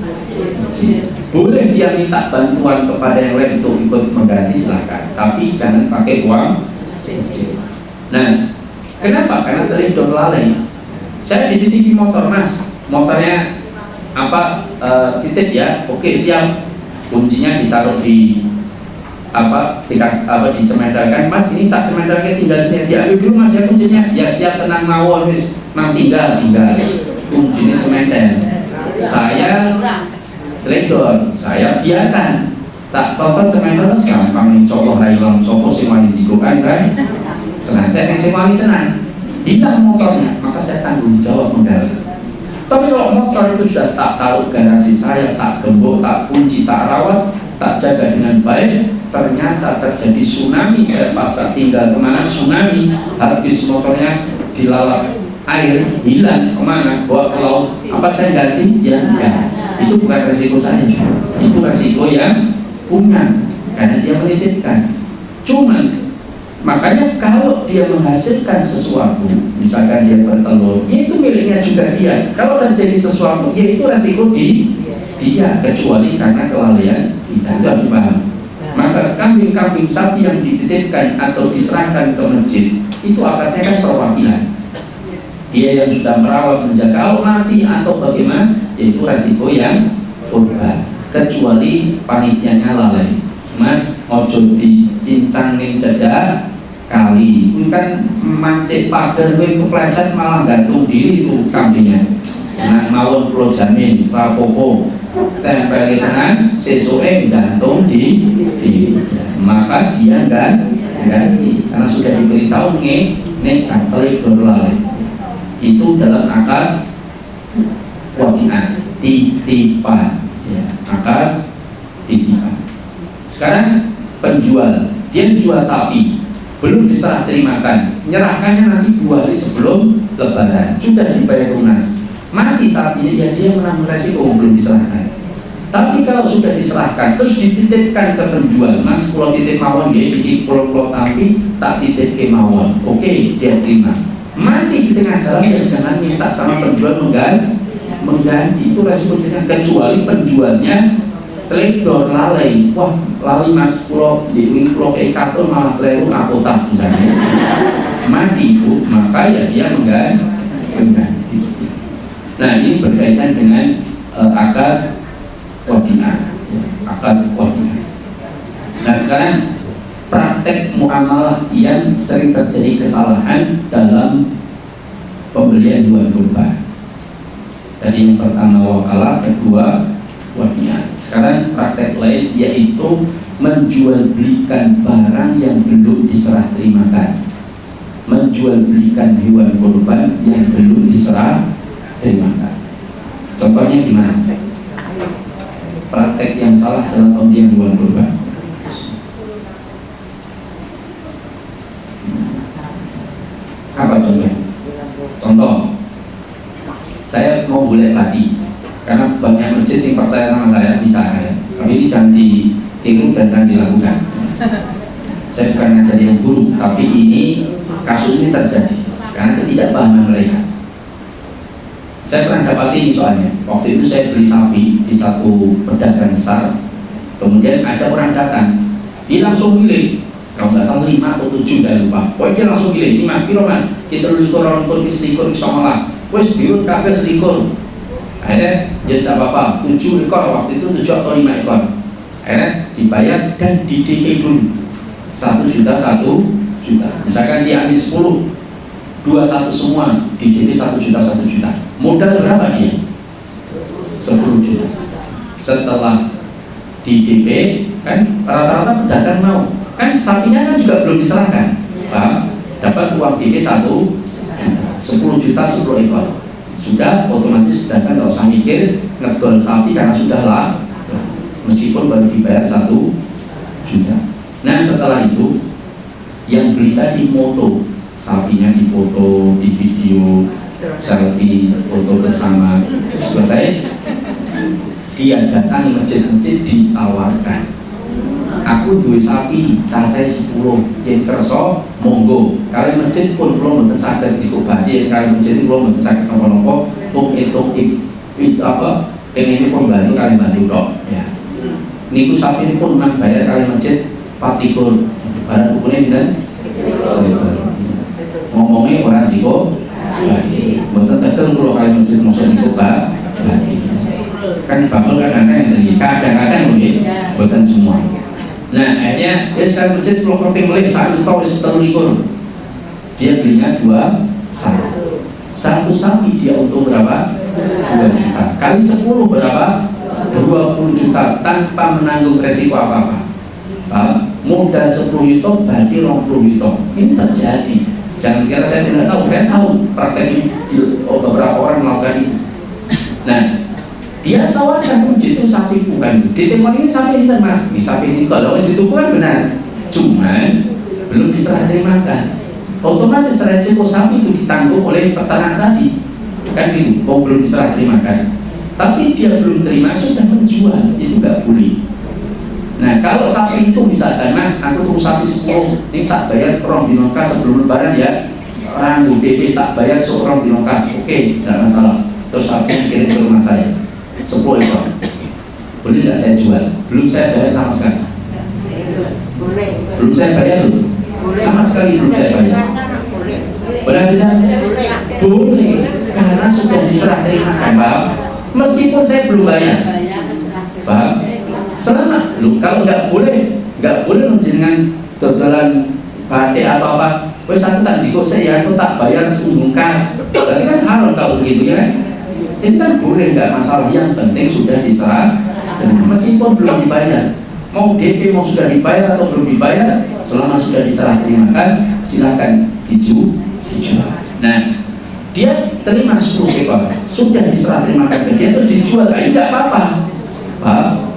masjid. Boleh dia minta bantuan kepada yang lain untuk ikut mengganti, silakan, tapi jangan pakai uang masjid. Nah kenapa? Karena teledor lalai. Saya dititipi motor, Mas, motornya apa, titip ya, oke siap, kuncinya ditaruh di dicementalkan, Mas ini tak cementalkan, tinggal sini diambil dulu Mas ya kuncinya, ya siap, tenang mawon wis, mang tinggal kuncinya cementel. Saya teledor, saya biarkan, tak tonton cemental gampang nih, cokoh railang sopo sing wani jikokan kan, ternyata sing wani tenan, hilang motornya, maka saya tanggung jawab mengganti. Tapi kalau motor itu sudah tak taruh garasi saya, tak gembok, tak kunci, tak rawat, tak jaga dengan baik, ternyata terjadi tsunami. Saya pas tak tinggal kemana, tsunami, habis motornya dilalap air, hilang kemana, bawa ke laut, apa saya ganti? Ya enggak, itu bukan resiko saya, itu resiko yang punya, karena dia menitipkan. Cuman makanya kalau dia menghasilkan sesuatu, misalkan dia bertelur, ya itu miliknya juga dia. Kalau terjadi sesuatu, ya itu resiko dia, kecuali karena kelalaian kita. Itu harus paham. Maka kambing-kambing sapi yang dititipkan atau diserahkan ke masjid, itu akadnya kan perwakilan. Dia yang sudah merawat, menjaga, kalau mati atau bagaimana, yaitu resiko yang korban. Kecuali panitianya lalai. Mas, ojo dicincang ning cedak kali, itu kan mancik pagar, itu kepleset malah gantung diri itu kambingnya. Nah, mawon pulau jamin, rapopo, tempel tenan, sesuai gantung di maka dia ganti, karena sudah diberitahu nekat telik berlalai. Itu dalam akad wakian, titipan, ya, akad titipan. Sekarang penjual, dia jual sapi, belum diserah terimakan, menyerahkannya nanti 2 hari sebelum lebaran, sudah dibayar lunas, mati sapinya, ya dia menanggung resiko belum diserahkan. Tapi kalau sudah diserahkan, terus dititipkan ke penjual, Mas, kalau titip mawon ya, jadi kalau tapi tak titip ke mawon, oke, dia terima. Mati di tengah jalan, ya jangan minta sama penjual mengganti, itu resikonya, kecuali penjualnya teledor, lalai, wah lali Mas, pulau kayak karton malah keliru apotas misalnya, mati itu, maka ya dia mengganti. Nah ini berkaitan dengan akad wadiah, akad wadiah. Nah sekarang praktek muamalah yang sering terjadi kesalahan dalam pembelian jual kurban. Tadi yang pertama wakalah, kedua wadiah. Sekarang praktek lain yaitu menjual belikan barang yang belum diserah terimakan, menjual belikan hewan kurban yang belum diserah terimakan. Contohnya gimana? Praktek yang salah dalam pembelian hewan kurban. Apa contohnya? Contoh, saya mau boleh padi, karena banyak masjid yang percaya sama saya, misalnya, tapi ini jangan ditiru dan jangan dilakukan. Saya bukan ngajari yang buruk, tapi ini kasus ini terjadi karena ketidakpahaman mereka. Saya pernah dapat ini soalnya. Waktu itu saya beli sapi di satu pedagang besar, kemudian ada orang datang, dia langsung milih, kalau nggak salah 5 atau 7 saya lupa. Pokoknya dia langsung milih, ini Mas, kilo Mas, kita likur orang kur selikur somalas, wes diurut kabeh selikur. Akhirnya ya sudah apa-apa, 7 ekor waktu itu, 7 atau 5 ekor. Akhirnya dibayar dan di DP dulu 1 juta 1 juta. Misalkan dia ambil 10, 21 semua di DP 1 juta 1 juta. Modal berapa dia? 10 juta. Setelah di DP kan rata-rata pedagang mau, kan sapinya kan juga belum diserahkan, paham? Dapat uang DP 1 juta, 10 juta 10 ekor. Sudah otomatis pedagang nggak usah mikir ngedol sapi karena sudah lah, meskipun baru dibayar 1 juta. Nah setelah itu yang beli tadi moto, sapinya dipoto, di video, selfie, foto bersama, selesai dia datang masjid-masjid ditawarkan, aku duwe sapi cacai 10 yang kerso monggo kalian masjid pun belum mboten saged dikobadi, kalian masjid belum mboten saged napa-napa tung itu apa pengen pun bantu kalian bantu tok ya. Niku sapi ini pun nang bayar kalian masjid 4 barang tukune pinten? Ngomongnya orang jiko Mboten tetel kula kali masjid mosok niku Pak. Kan bakul kan ana yang kadang-kadang nggih, mboten semua. Nah, akhirnya ya sekarang masjid kula kerti mulai saat itu wis 13. Dia belinya 2 satu sapi dia untung berapa? 2 juta. Kali 10 berapa? 20 juta tanpa menanggung resiko apa-apa. Modal 10 juta berarti 20 juta. Ini terjadi. Jangan kira saya tidak tahu, saya tahu praktek ini beberapa orang melakukan itu. Nah, dia tawarkan itu sapi bukan. Di tempat ini sapi ini mas, di sapi ini kalau itu kan benar. Cuman belum diserah terimakan. Otomatis resiko sapi itu ditanggung oleh peternak tadi. Kan gitu, belum diserah terimakan. Tapi dia belum terima sudah menjual, itu nggak boleh. Nah kalau sapi itu misalkan mas, aku tuh sapi 10, ini tak bayar orang dinongkas sebelum lebaran ya, orang DP tak bayar seorang dinongkas, oke, nggak masalah. Terus sapi kirim ke rumah saya 10 ekor, boleh nggak saya jual? Belum saya bayar sama sekali. Belum saya bayar loh, sama sekali belum saya bayar. Boleh tidak? Boleh, karena sudah diserah terimakan, Pak. Meskipun saya belum bayar, paham? Selama lu kalau nggak boleh dengan totalan pakai atau apa, wes aku tak jiko saya aku tak bayar sebelum kas, berarti kan haram kalau begitu ya kan? Itu kan boleh nggak masalah, yang penting sudah diserah, meskipun belum dibayar, mau DP mau sudah dibayar atau belum dibayar, selama sudah diserah terimakan, silakan dijual. Nah, dia terima 10 ekor, sudah diserah terimakan ke dia terus dijual, tidak apa-apa.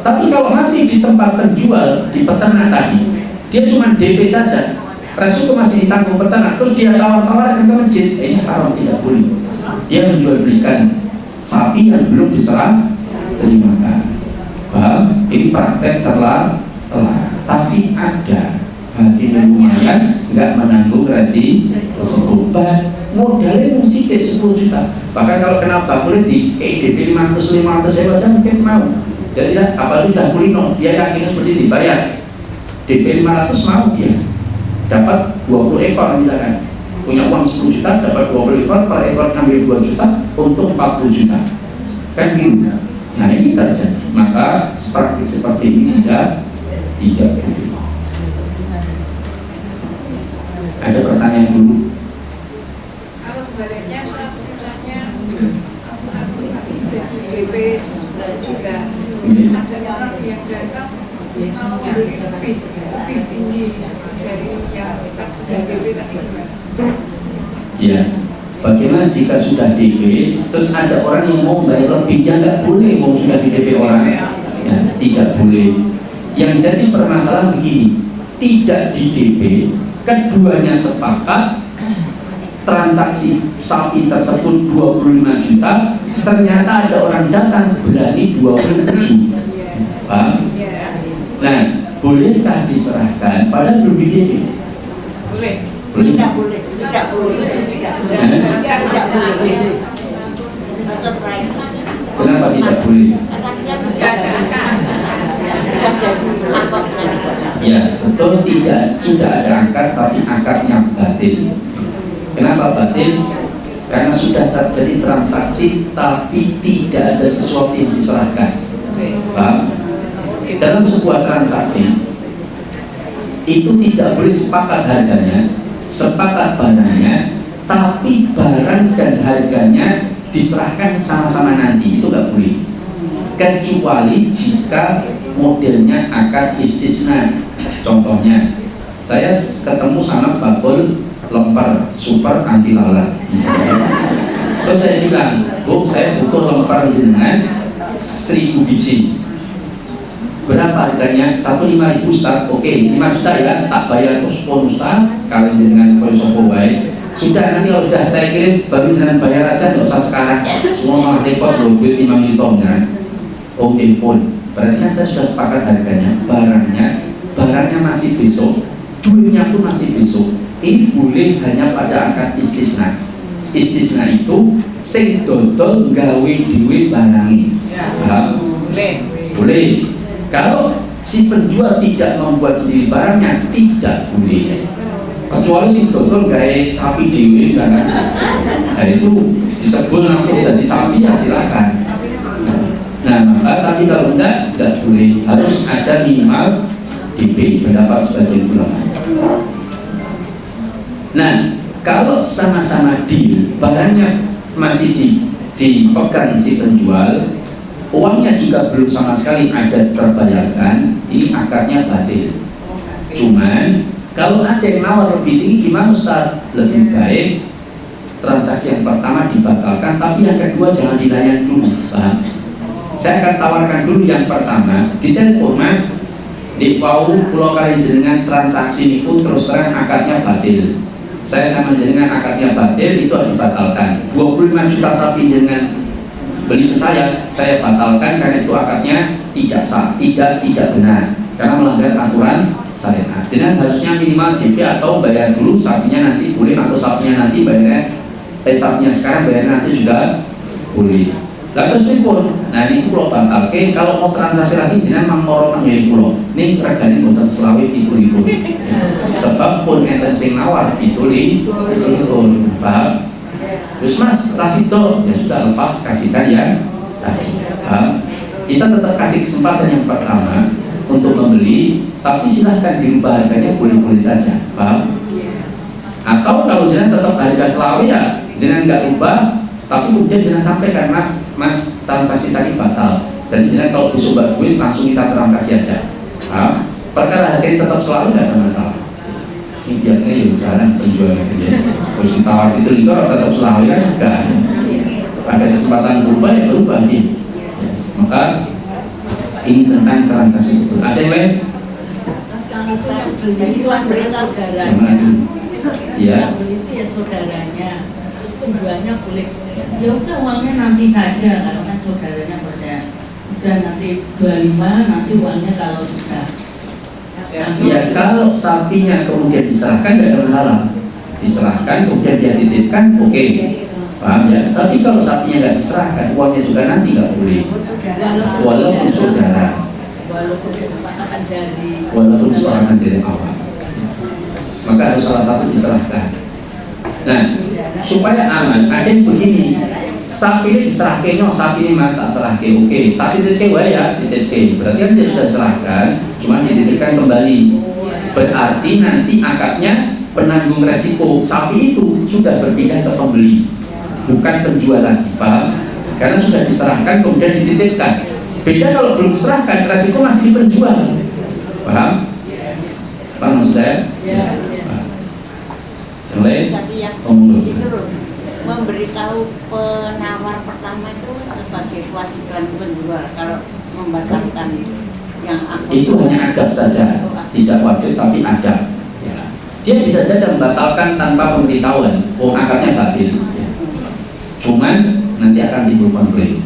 Tapi kalau masih di tempat penjual di peternak tadi, dia cuma DP saja, resiko masih ditanggung peternak, terus dia tawar-tawarkan ke masjid, ini haram, tidak boleh. Dia menjual belikan sapi yang belum diserah terimakan. Paham? Ini praktek terlarang. Tapi ada bagi yang lumayan nggak menanggung resiko. Modalnya mesti 10 juta. Bahkan kalau kena boleh di DP 500 aja mungkin mau. Jadi apalagi udah kulino, dia yakin seperti dibayar. DP 500 mau dia. Dapat 20 ekor misalkan. Punya uang 10 juta, dapat 20 ekor, per ekor ngambil 2 juta, untung 40 juta. Kan gitu. Nah ini terjadi. Maka seperti ini tidak boleh. Ada pertanyaan dulu. Kalau sebaliknya misalnya BP juga ada orang yang datang mau lebih tinggi dari yang sudah BP tadi. Ya, bagaimana jika sudah DP, terus ada orang yang mau bayar lebih, ya nggak boleh, mau sudah di DP orang, ya tidak boleh. Yang jadi permasalahan begini, tidak di DP, keduanya sepakat transaksi sapi tersebut 25 juta, ternyata ada orang datang berani 27. Paham? Nah, bolehkah diserahkan padahal belum di DP? Boleh. Boleh? Tidak boleh. Tidak boleh. Kenapa tidak boleh? Ya, betul, tidak, sudah ada akad tapi akadnya batil. Kenapa batil? Karena sudah terjadi transaksi tapi tidak ada sesuatu yang diserahkan. Paham? Dalam sebuah transaksi itu tidak boleh sepakat harganya, sepakat barangnya, tapi barang dan harganya diserahkan sama-sama nanti, itu nggak boleh. Kecuali jika modelnya akad istisna. Contohnya, saya ketemu sama bakul lemper super anti lalat misalnya. Terus saya bilang, Bu, saya butuh lemper jenengan 1000 biji. Berapa harganya? 1.500 Ustaz. Oke, 5 juta ya, tak bayar pun Ustaz. Kalian dengan sopo wae. Sudah, nanti kalau sudah saya kirim baru jangan bayar aja, nggak usah sekarang. Semua malah repot loh, duit 5 juta kan. Oke pun. Berarti kan saya sudah sepakat harganya, barangnya masih besok, duitnya pun masih besok. Ini boleh hanya pada akad istisna. Istisna itu sing dodol gawe dhewe barange. Boleh. Kalau si penjual tidak membuat sendiri barangnya, tidak boleh. Kecuali si dokter gaya sapi dewi kan, nah itu disebut langsung jadi sapi ya silakan. Nah tapi kalau enggak boleh, harus ada minimal DP pendapat sebagian ulama. Nah kalau sama-sama deal, barangnya masih dipegang si penjual, uangnya juga belum sama sekali ada terbayarkan, ini akarnya batil. Cuman kalau ada yang nawar lebih tinggi gimana Ustaz? Lebih baik transaksi yang pertama dibatalkan, tapi yang kedua jangan dilayan dulu, paham? Saya akan tawarkan dulu yang pertama, ditelepon Mas, di pulau kali jenengan transaksi ini pun terus terang akadnya batil. Saya sama jenengan akadnya batil, itu harus dibatalkan. 25 juta sapi jenengan beli ke saya batalkan karena itu akadnya tidak sah, tidak benar, karena melanggar aturan syariat. Dengan harusnya minimal DP atau bayar dulu sapinya nanti boleh, atau sapinya nanti bayarnya sapinya sekarang bayarnya nanti juga boleh. Lalu terus pun, nah ini pulau batal. Oke, kalau mau transaksi lagi jangan mengorok menjadi pulau. Ini regane bukan selawe itu. Sebab pun enten sing nawar itu paham? Terus Mas Rasido ya sudah lepas kasihkan yang tadi. Paham? Kita tetap kasih kesempatan yang pertama untuk membeli, tapi silahkan dirubah harganya boleh-boleh saja, paham? Atau kalau jangan tetap harga selawe ya jangan nggak ubah, tapi kemudian jangan sampai karena Mas transaksi tadi batal, jadi jangan kalau besok duit langsung kita transaksi aja, paham? Perkara harganya tetap selawe nggak ada masalah. Ini biasanya ya jalan penjual gitu ya. Terus ditawar itu likur tetap selawe kan enggak, ada kesempatan berubah ya berubah nih. Maka ini tentang transaksi itu. Ada yang lain? Kalau yang beli itu adalah saudaranya, ya. Yang beli itu ya saudaranya, terus penjualnya boleh, ya udah uangnya nanti saja, kalau kan saudaranya udah nanti 25, nanti uangnya kalau sudah. Ya kalau sapinya kemudian diserahkan tidak ada masalah, diserahkan kemudian dia titipkan, oke. Paham ya? Tapi kalau sapinya nggak diserahkan, uangnya juga nanti nggak boleh. Walaupun saudara, walaupun kesepakatan dari awal, maka harus salah satu diserahkan. Nah, supaya aman, ada yang begini, sapi ini diserahkan, sapi ini Mas tak serahkan, oke. Tapi titipkan ya, titipkan. Berarti kan dia sudah serahkan, cuma dititipkan kembali. Berarti nanti akadnya penanggung resiko sapi itu sudah berpindah ke pembeli, bukan penjual lagi, paham? Karena sudah diserahkan kemudian dititipkan. Beda kalau belum diserahkan, resiko masih di penjual, paham? Paham maksud saya? Ya. Yang lain? Tapi yang itu loh, memberitahu penawar pertama itu sebagai kewajiban penjual kalau membatalkan yang aku. Itu hanya adab saja, tidak wajib tapi adab. Ya. Dia bisa saja membatalkan tanpa pemberitahuan, akadnya batil. Cuman nanti akan timbul konflik.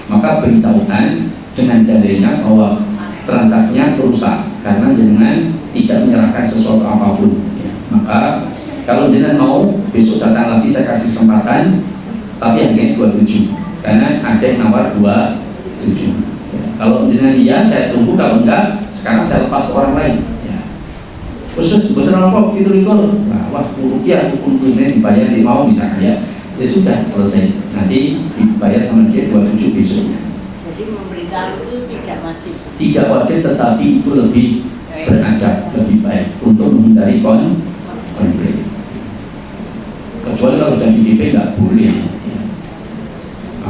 Maka beritahukan dengan dalilnya bahwa transaksinya rusak karena jenengan tidak menyerahkan sesuatu apapun. Maka kalau jenengan mau besok datang lagi saya kasih kesempatan, tapi harganya 27 karena ada yang nawar 27. Kalau jenengan iya saya tunggu, kalau enggak sekarang saya lepas ke orang lain. Khusus betul apa itu likor, wah rupiah pun dibayar di mau misalnya ya sudah selesai, nanti dibayar sama dia 27 besoknya. Jadi memberitahu itu tidak wajib. Tidak wajib, tetapi itu lebih beradab, lebih baik untuk menghindari konflik. Kecuali kalau sudah di DP nggak boleh.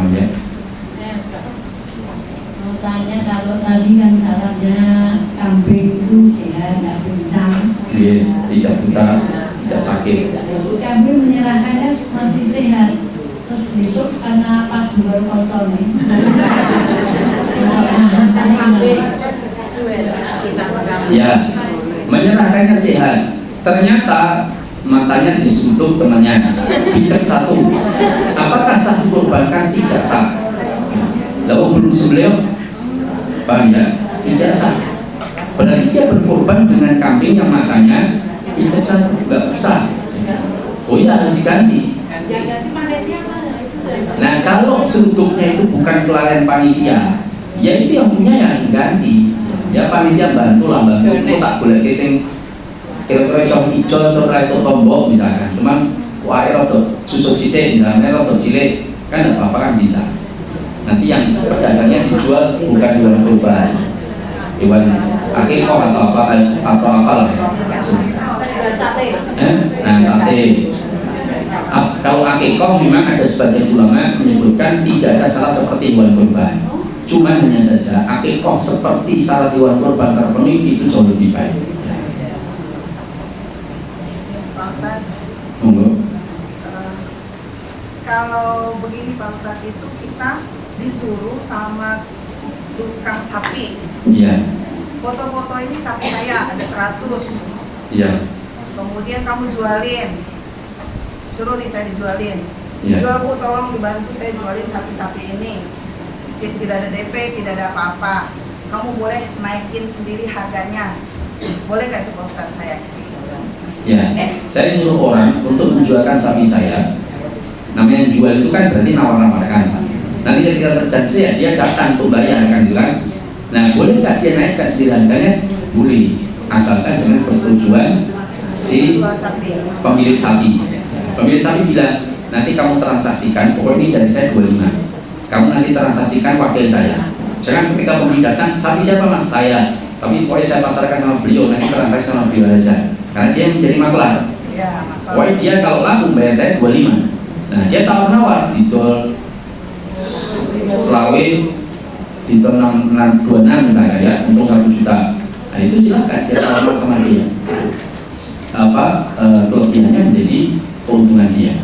Ya. Mau tanya, kalau tadi kan syaratnya kambing itu sehat, nggak pincang, Tidak buta, tidak sakit. kambing menyerahkannya masih sehat, terus besok karena apa dua kotor nih. Ya, menyerahkannya sehat. Ternyata matanya disuntuk temannya, picek satu. Apakah sah dikorbankan? Tidak sah. Lalu belum sembelih, paham ya? Tidak sah. Berarti dia berkorban dengan kambing yang matanya picek satu, nggak sah. Oh iya, harus diganti. Nah kalau suntuknya itu bukan kelalaian panitia, ya itu yang punya yang ganti. Ya panitia bantu lah, bantu. Itu tak boleh keseng kira-kira iso hijau atau itu tombok misalkan, cuman wae rada susuk sithik misalnya rada cilik kan enggak apa-apa kan bisa. Nanti yang pedagangnya dijual bukan hewan kurban, hewan akikah atau apalah. Nah sate. Kalau akikah memang ada sebagian ulama menyebutkan tidak ada salah seperti hewan kurban. Cuman hanya saja akikah seperti syarat hewan kurban terpenuhi itu jauh lebih baik. Pak Ustadz, Monggo. kalau begini Pak Ustadz, itu kita disuruh sama tukang sapi, Iya. foto-foto ini sapi saya ada 100, Iya. kemudian kamu jualin, suruh nih saya dijualin, Iya. jual Bu, tolong dibantu saya jualin sapi-sapi ini, tidak ada DP, tidak ada apa-apa, kamu boleh naikin sendiri harganya, boleh nggak itu Pak Ustadz saya? Ya, saya nyuruh orang untuk menjualkan sapi saya. Namanya jual itu kan berarti nawar-nawarkan. Nanti ketika terjadi ya dia datang untuk bayar kan gitu kan. Nah, boleh nggak dia naikkan sendiri harganya? Boleh, asalkan dengan persetujuan si Jual sapi. pemilik sapi. Pemilik sapi bilang, nanti kamu transaksikan, pokoknya ini dari saya 25. Kamu nanti transaksikan wakil saya. Jangan ketika pembeli datang, sapi siapa mas? Saya. Tapi pokoknya saya pasarkan sama beliau, nanti transaksi sama beliau aja. Karena dia menjadi maklar. Ya, maka Pokoknya dia kalau laku bayar saya 25. Nah dia tawar-nawar di tol Selawe di tol 26 misalnya ya untuk 1 juta. Nah itu silakan dia tawar sama dia. Kelebihannya menjadi keuntungan dia.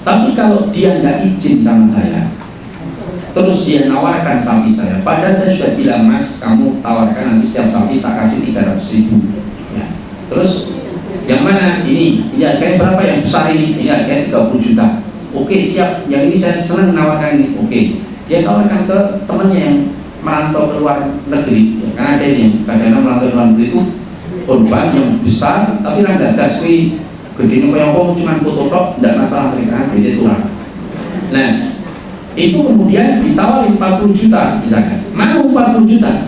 Tapi kalau dia nggak izin sama saya, terus dia nawarkan sapi saya, padahal saya sudah bilang mas, kamu tawarkan nanti setiap sapi tak kasih 300.000. Ya. Terus yang mana ini harganya berapa, yang besar ini harganya 30 juta. Oke siap, yang ini saya senang menawarkan ini. Oke, dia tawarkan ke temannya yang merantau ke luar negeri ya, karena ada yang kadang-kadang merantau ke luar negeri itu korban yang besar tapi lah gagas kuwi gedene koyo apa cuma foto tok ndak masalah mereka beda tulang. Nah itu kemudian ditawarin 40 juta misalkan, mau 40 juta.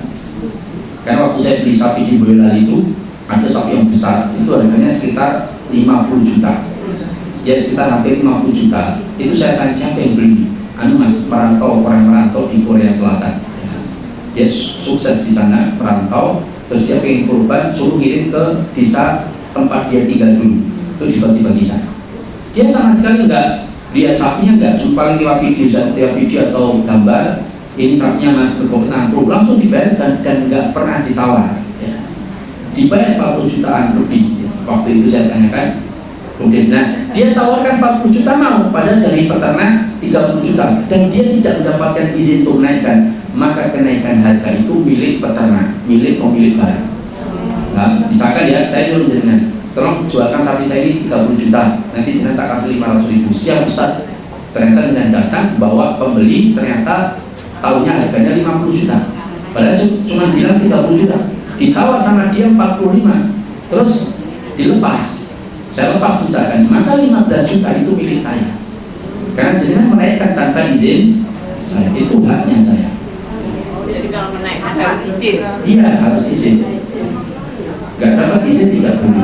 Karena waktu saya beli sapi di Boyolali itu ada sapi yang besar, itu harganya sekitar 50 juta. Ya sekitar hampir 50 juta. Itu saya tanya siapa yang beli? Anu mas, orang merantau di Korea Selatan. Dia sukses di sana, merantau, terus dia pengen kurban, suruh kirim ke desa tempat dia tinggal dulu. Itu dibagi-bagikan. Dia sama sekali enggak lihat sapinya, enggak jumpa lewat video atau gambar. Ini sapinya mas berkompeten, langsung dibayarkan dan enggak pernah ditawar. Ya. Dibayar 40 jutaan lebih. Waktu itu saya tanyakan. Kemudian, nah dia tawarkan 40 juta mau, padahal dari peternak 30 juta dan dia tidak mendapatkan izin untuk menaikkan, maka kenaikan harga itu milik peternak, milik pemilik barang. Nah, misalkan ya, saya nyuruh jenengan, tolong jualkan sapi saya ini 30 juta, nanti jenengan tak kasih 500.000. Siap Ustaz. Ternyata jenengan datang bawa pembeli, ternyata tahunya harganya 50 juta. Padahal cuma bilang 30 juta. Ditawar sama dia 45. Terus dilepas. Saya lepas misalkan, maka 15 juta itu milik saya. Karena jenengan menaikkan tanpa izin saya, itu haknya saya. Jadi kalau menaikkan harus izin. Iya, harus izin. Gak dapat izin tidak boleh.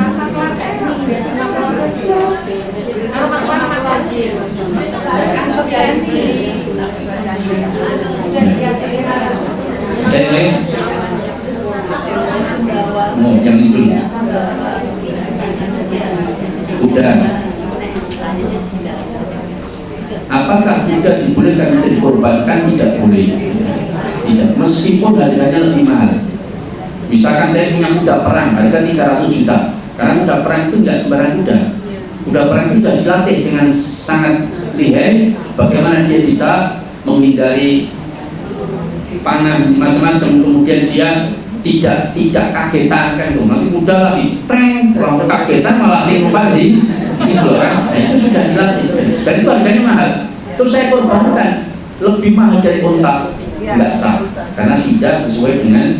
Ada yang lain? Oh, yang ini dulu. Udah. Apakah kuda dibolehkan untuk dikorbankan? Tidak boleh. Tidak. Meskipun harganya lebih mahal. Misalkan saya punya kuda perang harga 300 juta. Karena kuda perang itu tidak sembarang kuda. Kuda perang itu sudah dilatih dengan sangat lihai. Bagaimana dia bisa menghindari panah macam-macam. Kemudian dia tidak kagetan kan itu, nanti kuda lagi preng kurang kagetan malah sing numpak sih gitu kan. Nah, itu sudah dilatih dan itu harganya mahal. Terus saya korbankan lebih mahal dari unta, nggak sah karena tidak sesuai dengan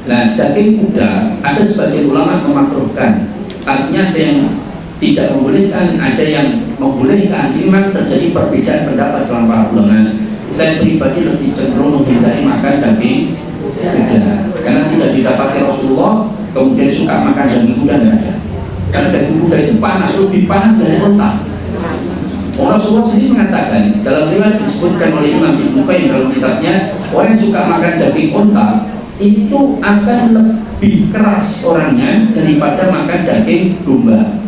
nah daging kuda. Ada sebagian ulama memakruhkan, artinya ada yang tidak membolehkan, ada yang membolehkan. Ini memang terjadi perbedaan pendapat dalam para ulama. Saya pribadi lebih cenderung menghindari makan daging Tidak, karena tidak didapati Rasulullah kemudian suka makan daging kuda, tidak ada. Karena daging kuda itu panas, lebih panas dari unta. Rasulullah sendiri mengatakan, dalam riwayat disebutkan oleh Imam Ibnu Qayyim dalam kitabnya, orang yang suka makan daging unta itu akan lebih keras orangnya daripada makan daging domba.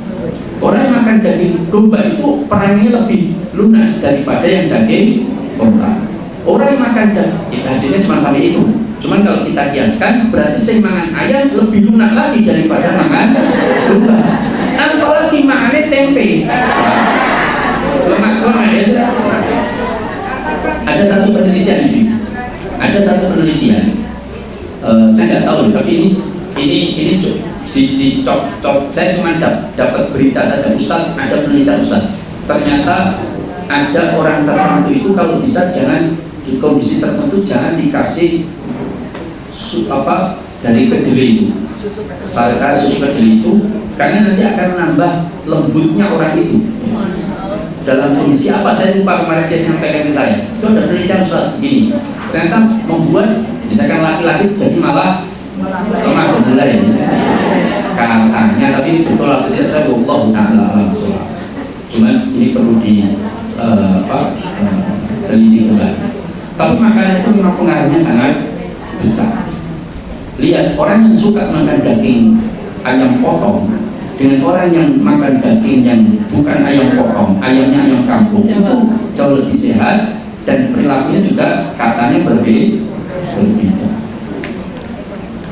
Orang yang makan daging domba itu perangnya lebih lunak daripada yang daging unta. Orang yang makan daging, hadisnya cuma sampai itu. Cuman kalau kita kiaskan, berarti saya makan ayam lebih lunak lagi daripada makan domba. Apalagi makannya tempe. Lemak ya. Ada satu penelitian ini. Ada satu penelitian. Saya nggak tahu, tapi ini dicop. Saya cuma dapat berita saja, Ustaz, ada penelitian Ustaz. Ternyata ada orang tertentu itu kalau bisa jangan di kondisi tertentu jangan dikasih dari kedelai itu. Susu kedelai itu karena nanti akan menambah lembutnya orang itu. Dalam kondisi apa saya lupa kemarin dia sampaikan ke saya. Itu ada penelitian Ustaz begini. Ternyata membuat misalkan laki-laki jadi malah lemah kedelai. Katanya, tapi betul atau tidak saya Allah taala langsung. Cuman ini perlu teliti kembali. Tapi makanan itu memang pengaruhnya sangat besar. Lihat orang yang suka makan daging ayam potong dengan orang yang makan daging yang bukan ayam potong, ayamnya ayam kampung itu jauh lebih sehat dan perilakunya juga katanya berbeda.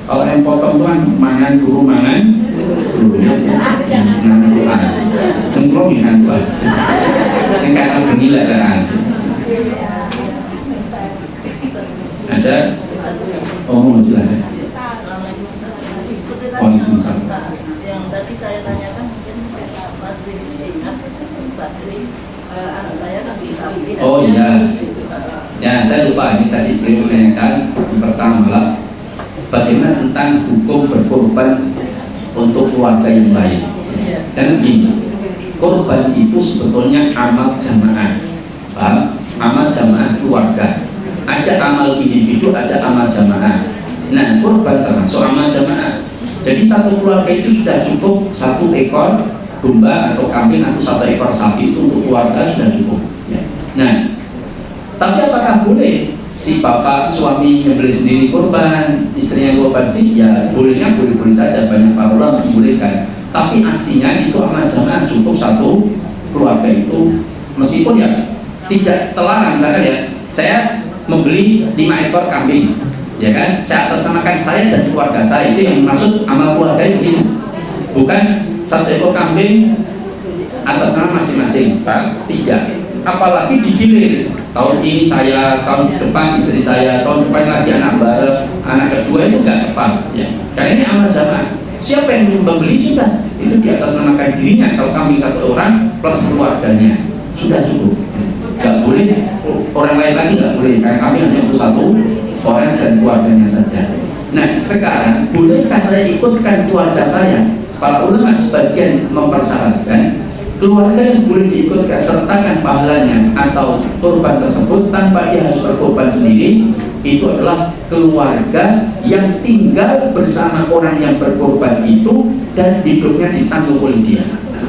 Kalau ayam potong itu kan mangan turu mangan turu tengklong ikan buat yang kata bernilai kan ada silahkan. Yang tadi saya tanyakan mungkin masih ingat Ustaz, ini anak saya kan di samping. Oh iya, ya saya lupa ini tadi beliau menanyakan yang pertama bagaimana tentang hukum berkorban untuk keluarga yang lain. Dan begini, korban itu sebetulnya amal jamaah, paham? Amal jamaah keluarga. Ada amal individu, ada amal jamaah. Nah, korban termasuk amal jamaah. Jadi satu keluarga itu sudah cukup 1 ekor domba atau kambing atau 1 ekor sapi itu untuk keluarga sudah cukup. Ya. Nah, tapi apakah boleh si bapak suami nyembelih sendiri korban, istrinya korban? Ya bolehnya boleh-boleh saja, banyak para ulama membolehkan. Tapi aslinya itu amal jamaah cukup 1 keluarga itu, meskipun ya tidak terlarang. Misalkan ya saya membeli 5 ekor kambing, ya kan? Saya atasnamakan saya dan keluarga saya, itu yang maksud amal keluarga begitu. Bukan 1 ekor kambing atas nama masing-masing, Pak. Tidak. Apalagi digilir. Tahun ini saya, tahun depan istri saya, tahun depan lagi anak kedua itu enggak tepat. Ya. Karena ini amal jamaah. Siapa yang membeli sudah itu di atas namakan dirinya. Kalau kambing 1 orang plus keluarganya sudah cukup. Enggak boleh orang lain lagi, enggak boleh. Karena kami hanya untuk 1 orang dan keluarganya saja. Nah, sekarang bolehkah saya ikutkan keluarga saya? Para ulama sebagian mempersyaratkan keluarga yang boleh diikutkan sertakan pahalanya atau korban tersebut tanpa dia harus berkorban sendiri, itu adalah keluarga yang tinggal bersama orang yang berkorban itu dan hidupnya ditanggung oleh dia.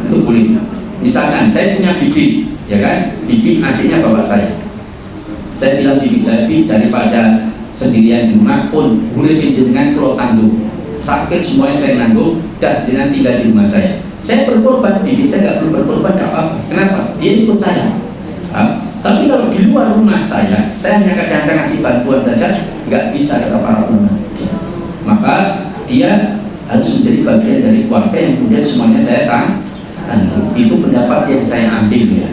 Itu boleh. Misalkan saya punya bibi, ya kan? Bibi adiknya bapak saya. Saya bilang bibi saya, bibi daripada sendirian di rumah pun boleh pinjamkan kalau tanggung. Sakit semuanya saya nanggung dan dengan tinggal di rumah saya. Saya berkorban, bibi saya nggak perlu berkorban, nggak apa-apa. Kenapa? Dia ikut saya. Tapi kalau di luar rumah saya hanya kadang-kadang ngasih bantuan saja, nggak bisa kata para ulama. Maka dia harus menjadi bagian dari keluarga yang kemudian semuanya saya tanggung. Itu pendapat yang saya ambil ya.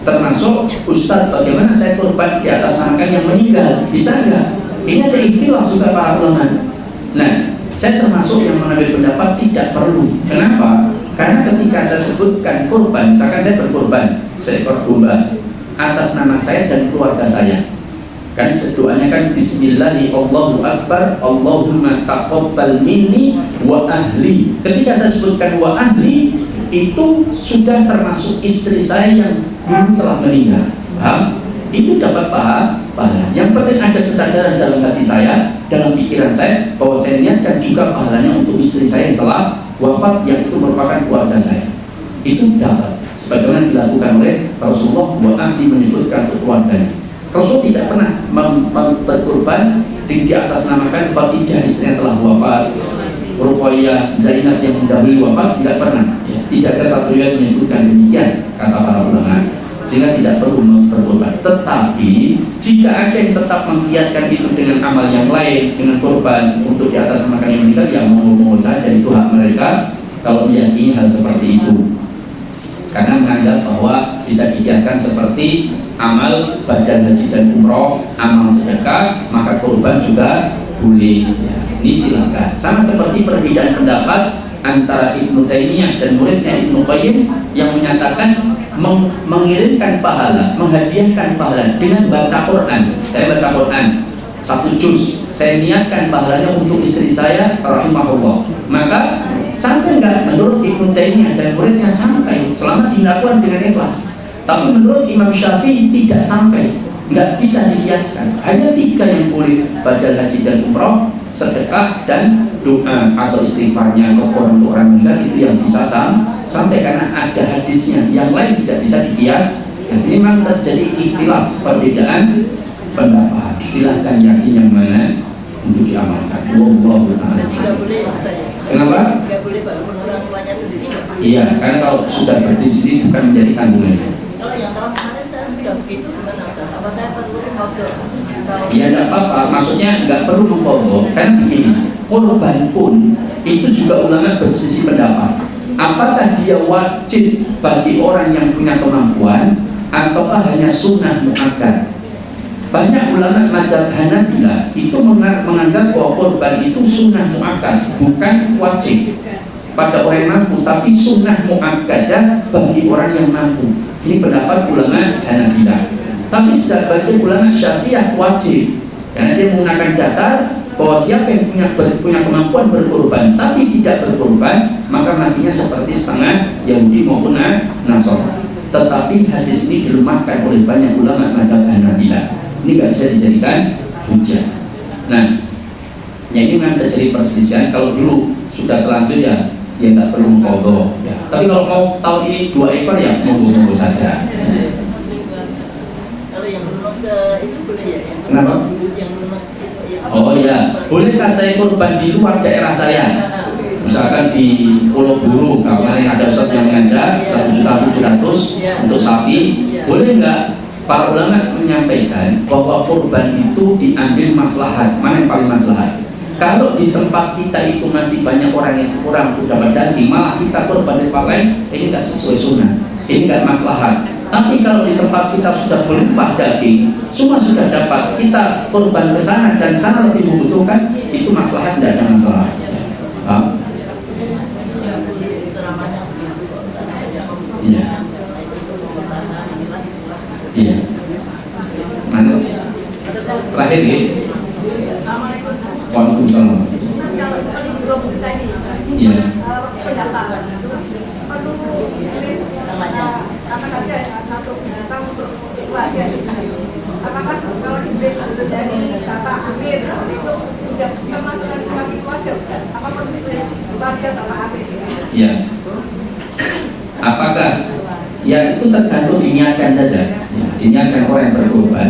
Termasuk Ustadz, bagaimana saya korban di atas namakan yang meninggal, bisa nggak? Ini ada ikhtilaf juga para ulama. Nah, saya termasuk yang mengambil pendapat tidak perlu. Kenapa? Karena ketika saya sebutkan korban, misalkan saya berkorban seekor domba atas nama saya dan keluarga saya, kan doanya kan Bismillahi Allahu Akbar Allahumma taqabbal minni wa ahli. Ketika saya sebutkan wa ahli, itu sudah termasuk istri saya yang dulu telah meninggal. Paham? Itu dapat pahala. Yang penting ada kesadaran dalam hati saya, dalam pikiran saya, bahwa saya niatkan juga pahalanya untuk istri saya yang telah wafat, yang itu merupakan keluarga saya. Itu dapat, sebagaimana dilakukan oleh Rasulullah, wa ahli menyebutkan untuk keluarganya. Rasul tidak pernah berkorban di atas namakan Khadijah istrinya telah wafat, Ruqayyah, Zainab yang mendahului wafat, tidak pernah. Ya, tidak ada satu yang menyebutkan demikian, kata para ulama, sehingga tidak perlu berkorban. Tetapi jika ada yang tetap menghiaskan itu dengan amal yang lain, dengan korban untuk di atas namakan yang meninggal, yang mau saja, itu hak mereka kalau meyakini hal seperti itu, karena menganggap bahwa bisa dikiaskan seperti amal badan haji dan umroh, amal sedekah, maka korban juga boleh. Ya, ini silakan. Sama seperti perbedaan pendapat antara Ibnu Taimiyah dan muridnya Ibnu Qayyim yang menyatakan mengirimkan pahala, menghadiahkan pahala dengan baca Quran. Saya baca Quran 1 juz, saya niatkan pahalanya untuk istri saya rahimahullah, maka sampai enggak? Menurut Ibnu Taimiyah dan muridnya sampai, selama dilakukan dengan ikhlas. Tapi menurut Imam Syafi'i tidak sampai, enggak bisa dikiaskan. Hanya 3 yang boleh, badal haji dan umroh, sedekah dan doa atau istighfarnya untuk orang meninggal, itu yang bisa sampai, karena ada hadisnya. Yang lain tidak bisa dikias. Jadi memang terjadi ikhtilaf, perbedaan pendapat. Silahkan yakin yang mana untuk diamalkan. Wallahu a'lam. Jadi nggak boleh saya. Kenapa? Nggak boleh walaupun orang tuanya sendiri nggak boleh. Iya, karena kalau sudah berdiri sendiri bukan menjadi tanggungan. Kalau yang tahun kemarin saya sudah begitu, gimana Ustaz? Apa saya perlu kodok? Ya tidak apa-apa, maksudnya nggak perlu mengkodok. Karena begini, korban pun itu juga ulama berselisih pendapat. Apakah dia wajib bagi orang yang punya kemampuan, ataukah hanya sunnah muakkad? Banyak ulama mazhab Hanabila itu menganggap bahwa korban itu sunnah muakkad, bukan wajib pada orang yang mampu, tapi sunnah muakkadah bagi orang yang mampu. Ini pendapat ulama Hanabila. Tapi sebagian ulama Syafi'iyah wajib, karena dia menggunakan dasar bahwa siapa yang punya kemampuan berkorban tapi tidak berkorban, maka nantinya seperti setengah Yahudi maupun Nasrani. Tetapi hadis ini dilemahkan oleh banyak ulama mazhab Hanabila. Ini nggak bisa dijadikan hujah. Nah, ya ini memang terjadi perselisihan. Kalau dulu sudah terlanjur ya nggak perlu mengkodok. Ya. Tapi kalau mau tahun ini 2 ekor ya monggo saja. Kalau yang belum ke itu boleh ya? Kenapa? Yang belum Oh ya, bolehkah saya korban di luar daerah saya? Misalkan di Pulau Buru, kemarin ada Ustaz yang mengajar 1.700.000 untuk sapi, boleh nggak? Para ulama menyampaikan bahwa korban itu diambil maslahat. Mana yang paling maslahat? Kalau di tempat kita itu masih banyak orang yang kurang untuk dapat daging, malah kita korban di tempat lain, ini nggak sesuai sunnah, ini nggak maslahat. Tapi kalau di tempat kita sudah berlimpah daging, semua sudah dapat, kita korban ke sana dan sana lebih membutuhkan, itu maslahat, tidak ada masalah. Iya. Iya. Mana? Terakhir ya. Waalaikumsalam. Kalau seperti belum tadi, Iya. pendaftaran itu perlu tulis apa saja satu tentang untuk keluarga. Apakah kalau ditulis dari Bapak Amir itu sudah termasuk sebagai keluarga? Apa perlu ditulis keluarga Bapak Amir? Iya. Apakah? Ya itu tergantung diniatkan saja. Ya, diniatkan orang yang berkorban.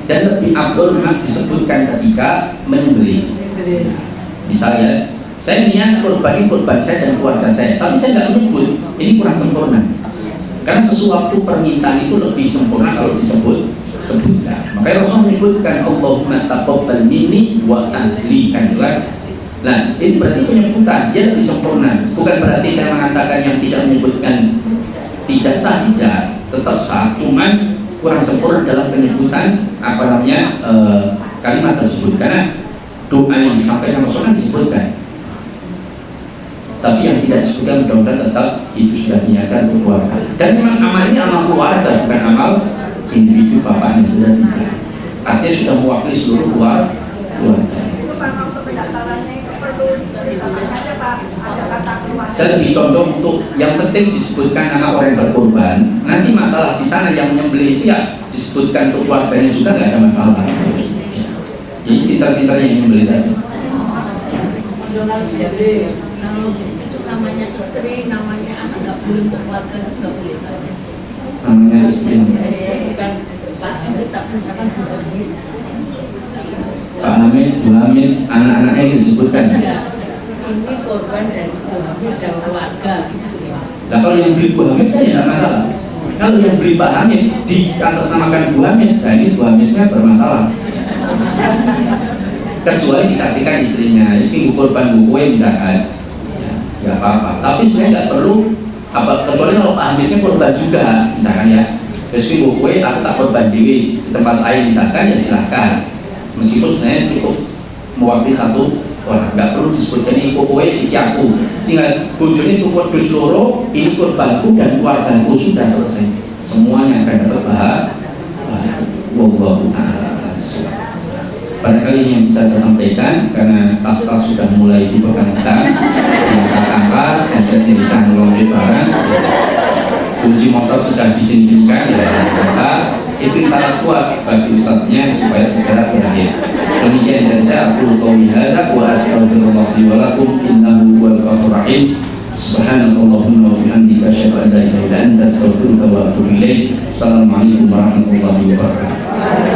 Dan lebih abdul memang disebutkan ketika menyembelih. Misalnya, saya niat korban saya dan keluarga saya, tapi saya nggak menyebut, ini kurang sempurna. Karena sesuatu permintaan itu lebih sempurna kalau sebutkan. Makanya Rasul menyebutkan Allahumma taqabbal minni wa ahli, kan juga. Nah, ini berarti penyebutan dia lebih sempurna. Bukan berarti saya mengatakan yang tidak menyebutkan tidak sah, tidak, tetap sah, cuman kurang sempurna dalam penyebutan kalimat tersebut, karena doa yang disampaikan Rasulullah disebutkan, tapi yang tidak disebutkan mudah-mudahan tetap itu sudah dinyatakan untuk keluarga. Dan memang amal ini amal keluarga, bukan amal individu bapaknya saja, tidak. Artinya sudah mewakili seluruh keluarga. Itu Pak, untuk pendaftarannya itu perlu ditambah saja Pak, ada kata keluarga. Saya lebih condong untuk yang penting disebutkan nama orang yang berkorban. Nanti masalah di sana yang menyembelih itu ya disebutkan untuk keluarganya juga nggak ada masalah. Jadi pintar-pintar yang menyembelih saja. Kalau itu namanya istri, namanya anak nggak boleh, untuk keluarga itu nggak boleh saja. Namanya istri. Bukan Pak Hamid, tak misalkan bukan gitu. Pak Hamid, Bu Hamid, anak-anaknya itu disebutkan. Enggak, ini korban dari Bu Hamid dan keluarga gitu ya. Nah kalau yang beli Bu Hamid kan ya nggak masalah. Kalau yang beli Pak Hamid di atas namakan Bu Hamid, nah ini Bu Hamidnya bermasalah. Kecuali dikasihkan istrinya, istri korban Bu Kue misalkan, ya nggak apa-apa. Tapi sebenarnya nggak perlu kecuali kalau Pak Hamidnya korban juga, misalkan ya. Istri Bu Kue aku tak korban di tempat lain misalkan ya silahkan. Meskipun sebenarnya cukup mewakili satu orang, nggak perlu disebutkan ini Kue ini aku. Sehingga bujurnya itu kudus loro, ini korbanku dan keluargaku sudah selesai. Semuanya akan dapat bahagia. Wallahu ta'ala. Barangkali ini yang bisa saya sampaikan karena tas-tas sudah mulai dipegang-pegang, diangkat-angkat, dan kesini canggung di barang, kunci motor sudah didinginkan, ya itu sangat kuat bagi ustadznya supaya segera berakhir. Demikian dari saya, aku qauli hadza wa astaghfirullah li wa lakum innahu huwal ghafurur rahim. Subhanallahumma wa bihamdika asyhadu an la ilaha illa anta astaghfiruka wa atubu ilaik. Assalamualaikum warahmatullahi wabarakatuh.